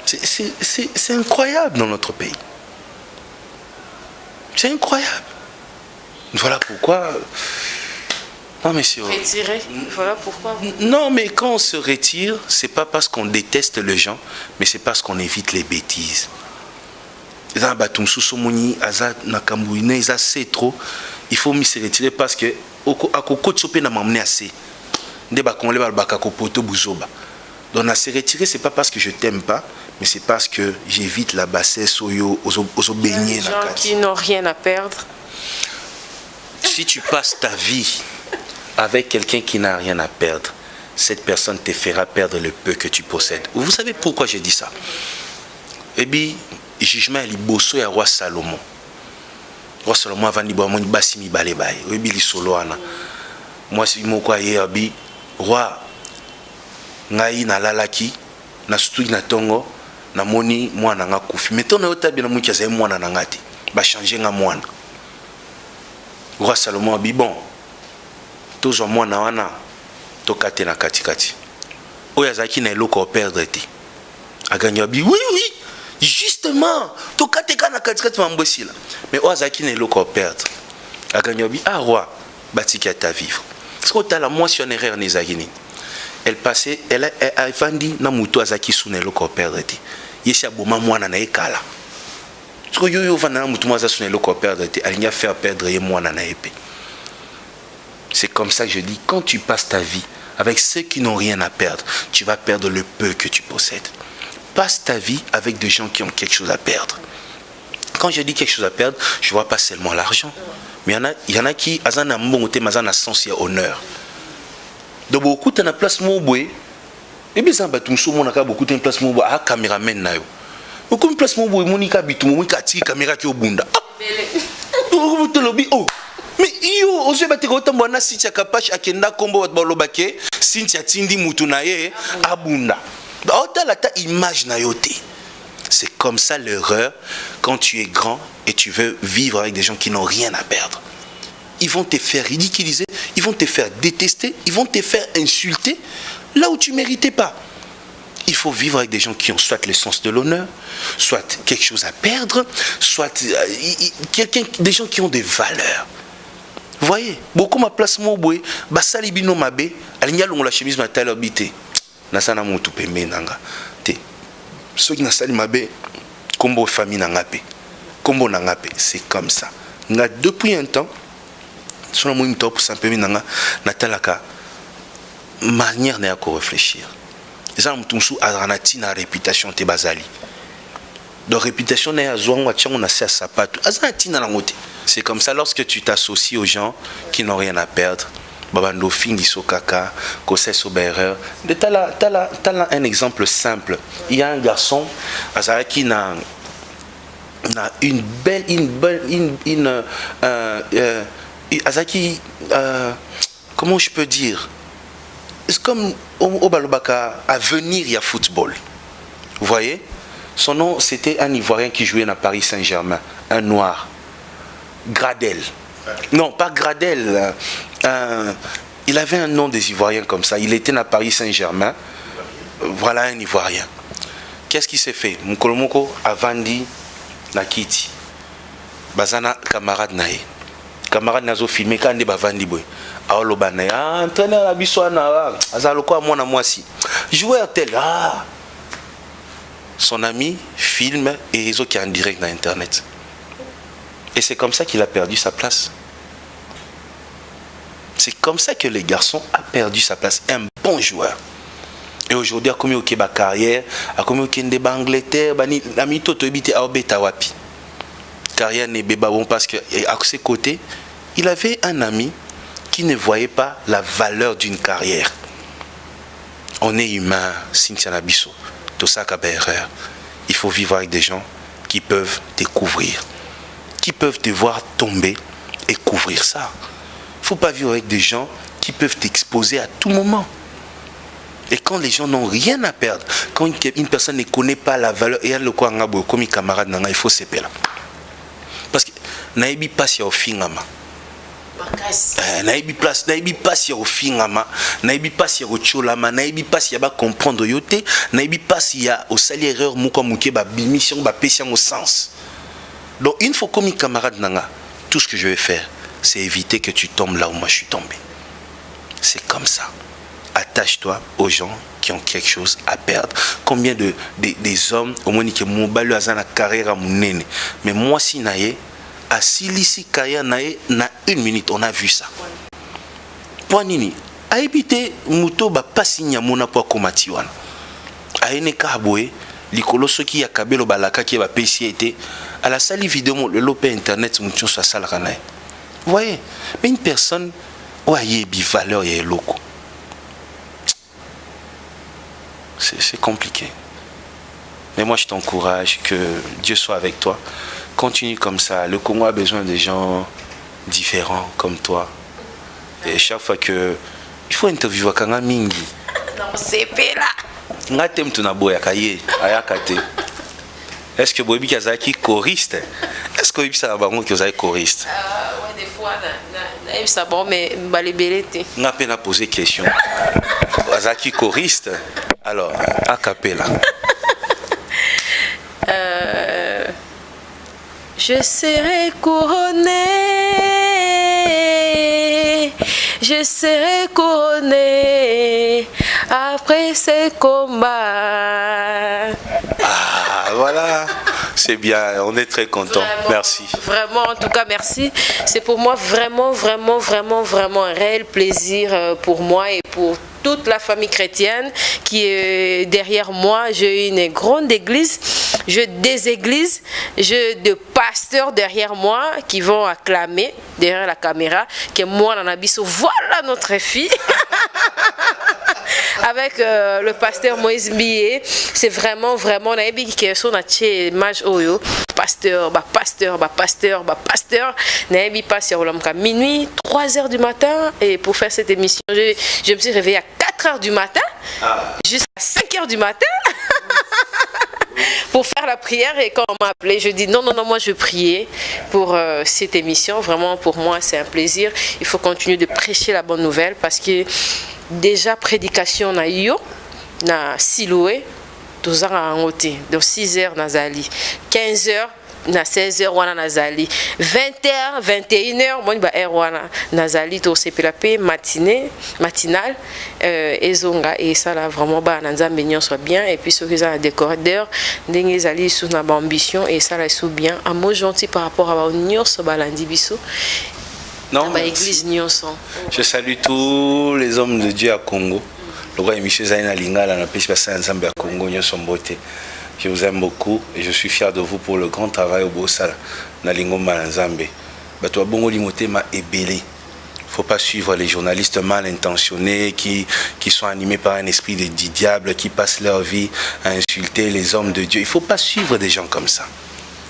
C'est incroyable dans notre pays. C'est incroyable. Voilà pourquoi... Non, mais c'est... Retirer, voilà pourquoi. Non, mais quand on se retire, c'est pas parce qu'on déteste les gens, mais c'est parce qu'on évite les bêtises. Il faut me se retirer parce que donc à se retirer, c'est pas parce que je t'aime pas, mais c'est parce que j'évite la bassesse aux gens qui n'ont rien à perdre. Si tu passes ta vie avec quelqu'un qui n'a rien à perdre, cette personne te fera perdre le peu que tu possèdes. Vous savez pourquoi j'ai dit ça? Et bien, jugement est bosso et roi Salomon. Roi Salomon avant de boire mon basimi balébay. Et bien, il solo ana. Moi, si je croyais, roi, ngai na lalaki, na stui na tongo, na moni moi na ngakufi. Mais ton autre bien mon kiaze moi na ngati. Ba changer nga moi. Roi Salomon a dit bon. Tous en moi na wana tokate na katikati. Oyazaki na eloko perdre te. Aganya bi oui oui, justement, tokate kana katikati mambosila. Mais oyazaki na eloko perdre. Aganya bi ah roi, batiki à vivre. Parce que la moissonnerie en Ezagini. Elle passait, elle a vendu na muto azaki sous eloko perdre te. Yesha boma mwana na ekala. Parce que yo vana muto mwaza sous eloko perdre te, alinya faire perdre ye mwana na épée. C'est comme ça que je dis, quand tu passes ta vie avec ceux qui n'ont rien à perdre, tu vas perdre le peu que tu possèdes. Passe ta vie avec des gens qui ont quelque chose à perdre. Quand je dis quelque chose à perdre, je ne vois pas seulement l'argent. Mais il y en a qui ont un bon côté, mais un sens et honneur. Donc beaucoup de place moboué, et bien ça va tout le monde a beaucoup de place moboué, ah caméraman na yo. Beaucoup de place moboué, monika bitou, monika tiki caméra qui au bunda. Oh, mais yo ozo battre autant bona Cynthia Kapash akenda kombo balobake Cynthia tindi mutu na ye abunda. Autant la ta image na yote. C'est comme ça l'erreur quand tu es grand et tu veux vivre avec des gens qui n'ont rien à perdre. Ils vont te faire ridiculiser, ils vont te faire détester, ils vont te faire insulter là où tu méritais pas. Il faut vivre avec des gens qui ont soit le sens de l'honneur, soit quelque chose à perdre, soit des gens qui ont des valeurs. Vous voyez, beaucoup ma place moboué, basali bino mabe, alinya longo la chemise matala bité. Nasana mutu pembe nanga. Te. Ceux qui nasali mabe, kombo famille nangape. Kombo nangape, c'est comme ça. Nga depuis un temps, sur le moment top ça pembe nanga natalaka manière n'a qu'à réfléchir. Ça mutunsu aranati na réputation te bazali. Donc réputation n'est à zouan on a ça sapato. Azanati na ngote. C'est comme ça lorsque tu t'associes aux gens qui n'ont rien à perdre. Babando fini sokaka, kose sobereur. De t'as un exemple simple. Il y a un garçon, qui n'a une belle, comment je peux dire? C'est comme au Balobaka, à venir il y a football. Vous voyez? Son nom c'était un Ivoirien qui jouait à Paris Saint-Germain, un noir. Gradel. Non, pas Gradel. Il avait un nom des Ivoiriens comme ça. Il était à Paris Saint-Germain. Voilà un Ivoirien. Qu'est-ce qui s'est fait? Mkolomoko a vendu na kiti. Bazana camarade nae. Camarade nazo filmé quand il a vendu boy. Aolo bana ah entraîneur la biswana azaloko a mwana mwasi. Joueur tel ah. Son ami filme et réseau qui est en direct dans internet. Et c'est comme ça qu'il a perdu sa place. C'est comme ça que le garçon a perdu sa place. Un bon joueur. Et aujourd'hui, à combien au Québec carrière, à combien au Québec Angleterre, à mito to habite à Obetawapi. Carrière n'est pas bon parce que à ses côtés, il avait un ami qui ne voyait pas la valeur d'une carrière. On est humain, Cynthia Nabiso. Tout ça qu'a erreur. Il faut vivre avec des gens qui peuvent découvrir, qui peuvent te voir tomber et couvrir ça. Il ne faut pas vivre avec des gens qui peuvent t'exposer à tout moment. Et quand les gens n'ont rien à perdre, quand une personne ne connaît pas la valeur, et elle le quoi comme camarade, il faut se perdre. Parce que naïbi passe au fingama. Naïbi passe au fingama, naïbi passe au cholama, naïbi passe à comprendre yote, naïbi passe au sali erreur mouka mouké ba mission ba pétion au sens. Donc une fois comme camarade nanga, tout ce que je vais faire, c'est éviter que tu tombes là où moi je suis tombé. C'est comme ça. Attache-toi aux gens qui ont quelque chose à perdre. Combien des hommes, au moins qui m'ont balu à la carrière à mon nene. Mais moi si naïe, à Silisi Kaya naïe, na 1 minute, on a vu ça. Point nini. A éviter muto ba pasinya mona po komatiwana. A ene kaboé, likolo soki ya kabelo balaka ki ba PCT, à la salle vidéo le lopé internet muto sa sala kanaï. Vous voyez, mais une personne ouais bi valeur et loco. C'est compliqué. Mais moi je t'encourage, que Dieu soit avec toi. Continue comme ça. Le Congo a besoin de gens différents comme toi. Et chaque fois que il faut interviewer Kanga Mingi. Non, c'est là. Ngatem tunaboya kaye ayakate. Est-ce que Bobi Kazaki choriste? Est-ce que Bobi Sabango Kazaki choriste? Ouais, des fois na ça bon mais balébélé. N'a peine à poser question. Kazaki choriste. Alors, a cappella. Je serai couronné, je serai couronné après ce combat. Ah, voilà, c'est bien, on est très content. Merci. Vraiment, en tout cas, merci. C'est pour moi vraiment un réel plaisir pour moi et pour toute la famille chrétienne qui est derrière moi. J'ai une grande église, j'ai des églises, j'ai des pasteurs derrière moi qui vont acclamer derrière la caméra que moi dans Abisso, voilà notre fille. Avec le pasteur Moïse Mbié, c'est vraiment on a dit que son image oyo pasteur Naïbi passe sur l'homme minuit 3h du matin et pour faire cette émission je me suis réveillée à 4h du matin jusqu'à 5h du matin pour faire la prière. Et quand on m'a appelé, je dis non, moi je vais prier pour cette émission. Vraiment pour moi c'est un plaisir. Il faut continuer de prêcher la bonne nouvelle parce que déjà prédication na yo na Siloé 12 ans à Angoté, donc 6h Nazali, 15h na 16h wana Nazali, 20h 21h moi ba heure wana Nazali to sepelape matinale ezonga et ça là vraiment ba nzambe nyonso bien et puis ceux qui ont des corridors ndenge ezali sous na ambition et ça là sous bien un mot gentil par rapport à nyonso balandi biso. Non, je salue tous les hommes de Dieu à Congo. Le roi Michel Zaina Lingala n'a pas passé ensemble à Congo, je vous aime beaucoup et je suis fier de vous pour le grand travail au Bossala, na Lingomba Nzambe. Bato bongo limotema ebele. Faut pas suivre les journalistes mal intentionnés qui sont animés par un esprit du diable, qui passent leur vie à insulter les hommes de Dieu. Il faut pas suivre des gens comme ça.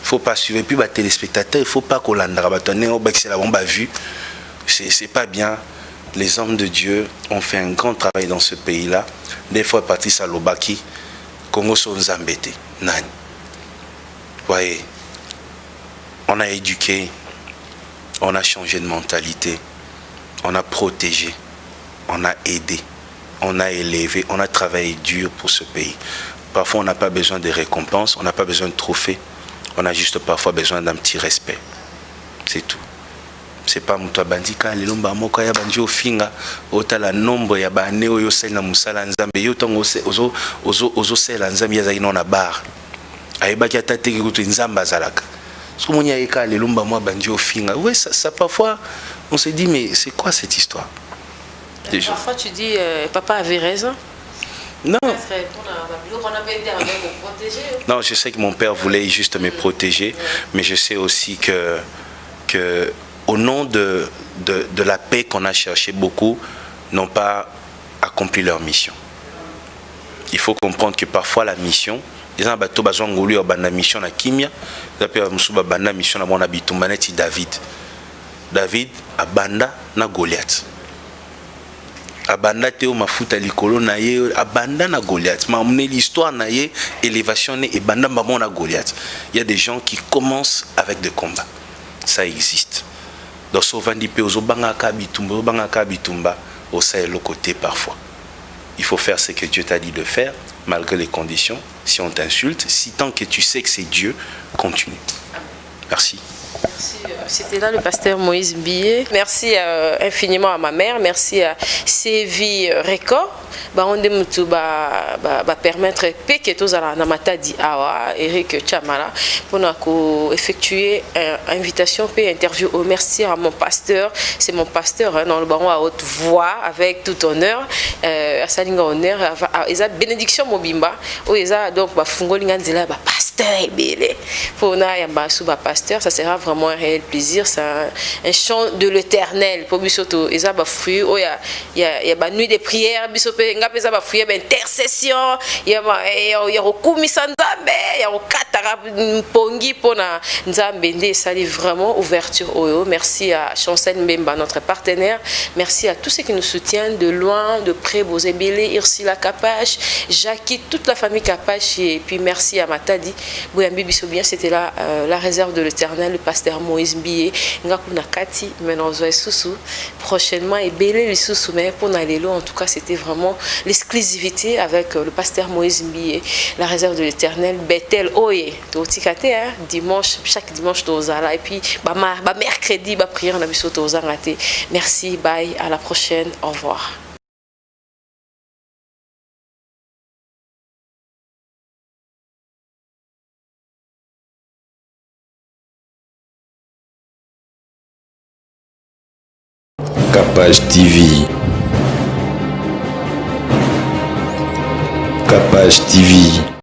Il ne faut pas suivre. Et puis, les téléspectateurs, il ne faut pas qu'on l'ait c'est pas bien. Les hommes de Dieu ont fait un grand travail dans ce pays-là. Des fois, partis à l'Obaki, Congo sont embêtés. Nani. Voyez, on a éduqué, on a changé de mentalité, on a protégé, on a aidé, on a élevé, on a travaillé dur pour ce pays. Parfois, on n'a pas besoin de récompenses, on n'a pas besoin de trophées. On a juste parfois besoin d'un petit respect. C'est tout. C'est pas muto bandika le lomba moko ya banjo finga otala nombre ya bane oyo sela musala nzambe yo tongo ozo sela nzambe ya zaino na bar. Ayebaki atateki kutu nzamba zalaka. Soki monya eka le lomba mo banjo finga. Ouais, ça parfois on se dit mais c'est quoi cette histoire? Parfois tu dis papa avait raison. Non. Non, je sais que mon père voulait juste me protéger, mais je sais aussi que au nom de la paix qu'on a cherché, beaucoup n'ont pas accompli leur mission. Il faut comprendre que parfois la mission, les gens bateau bazongolu abanda mission na kimia, d'après musuba banda mission na mona bitumbaneti David abanda na Goliath. Abanda teo mafuta likolo na ye abanda na Goliath. Ma amené l'histoire na ye élévation et banda maman na Goliath. Il y a des gens qui commencent avec des combats. Ça existe. Dans Sovandi pe ozo banga ka bitumba au le côté parfois. Il faut faire ce que Dieu t'a dit de faire malgré les conditions. Si on t'insulte, si tant que tu sais que c'est Dieu, continue. Merci. C'était là le pasteur Moïse Billet. Merci infiniment à ma mère. Merci à Sévi Record. On va permettre que tous na matadi awa Eric Chamala pour effectuer une invitation et interview. Merci à mon pasteur. C'est mon pasteur dans le baron à haute voix avec tout honneur. À Salinga honneur. Ils ont bénédiction Mobimba. Ils ont donc fungolinga nzela pasteur ebele. Pour na yamba suba pasteur, ça sera vraiment un réel plaisir. C'est un chant de l'Éternel. Pour bisoto ils ont fruit. Il y a nuit de prière. Bisoto ngapeza ba fruit intercession. Il y a rekumisa nzambe. Il y a katara pongi pona nzambe nde sali vraiment ouverture oyo. Merci à Chancel Mbemba notre partenaire. Merci à tous ceux qui nous soutiennent de loin, de près, Bozebele, Ursula Kapache, Jackie, toute la famille Kapache et puis merci à Matadi. Bouyambi Bissobien, c'était là la réserve de l'Éternel, le pasteur Moïse Billet, Ngakuna Kati, Menonzoé Soussou, prochainement et Belé le Soussou, mais pour Nalélo, en tout cas, c'était vraiment l'exclusivité avec le pasteur Moïse Billet, la réserve de l'Éternel, Bethel Oye, Totikate, dimanche, chaque dimanche, Tozala, et puis mercredi, prière, on a vu Tozangate. Merci, bye, à la prochaine, au revoir. Capage TV. Capage TV.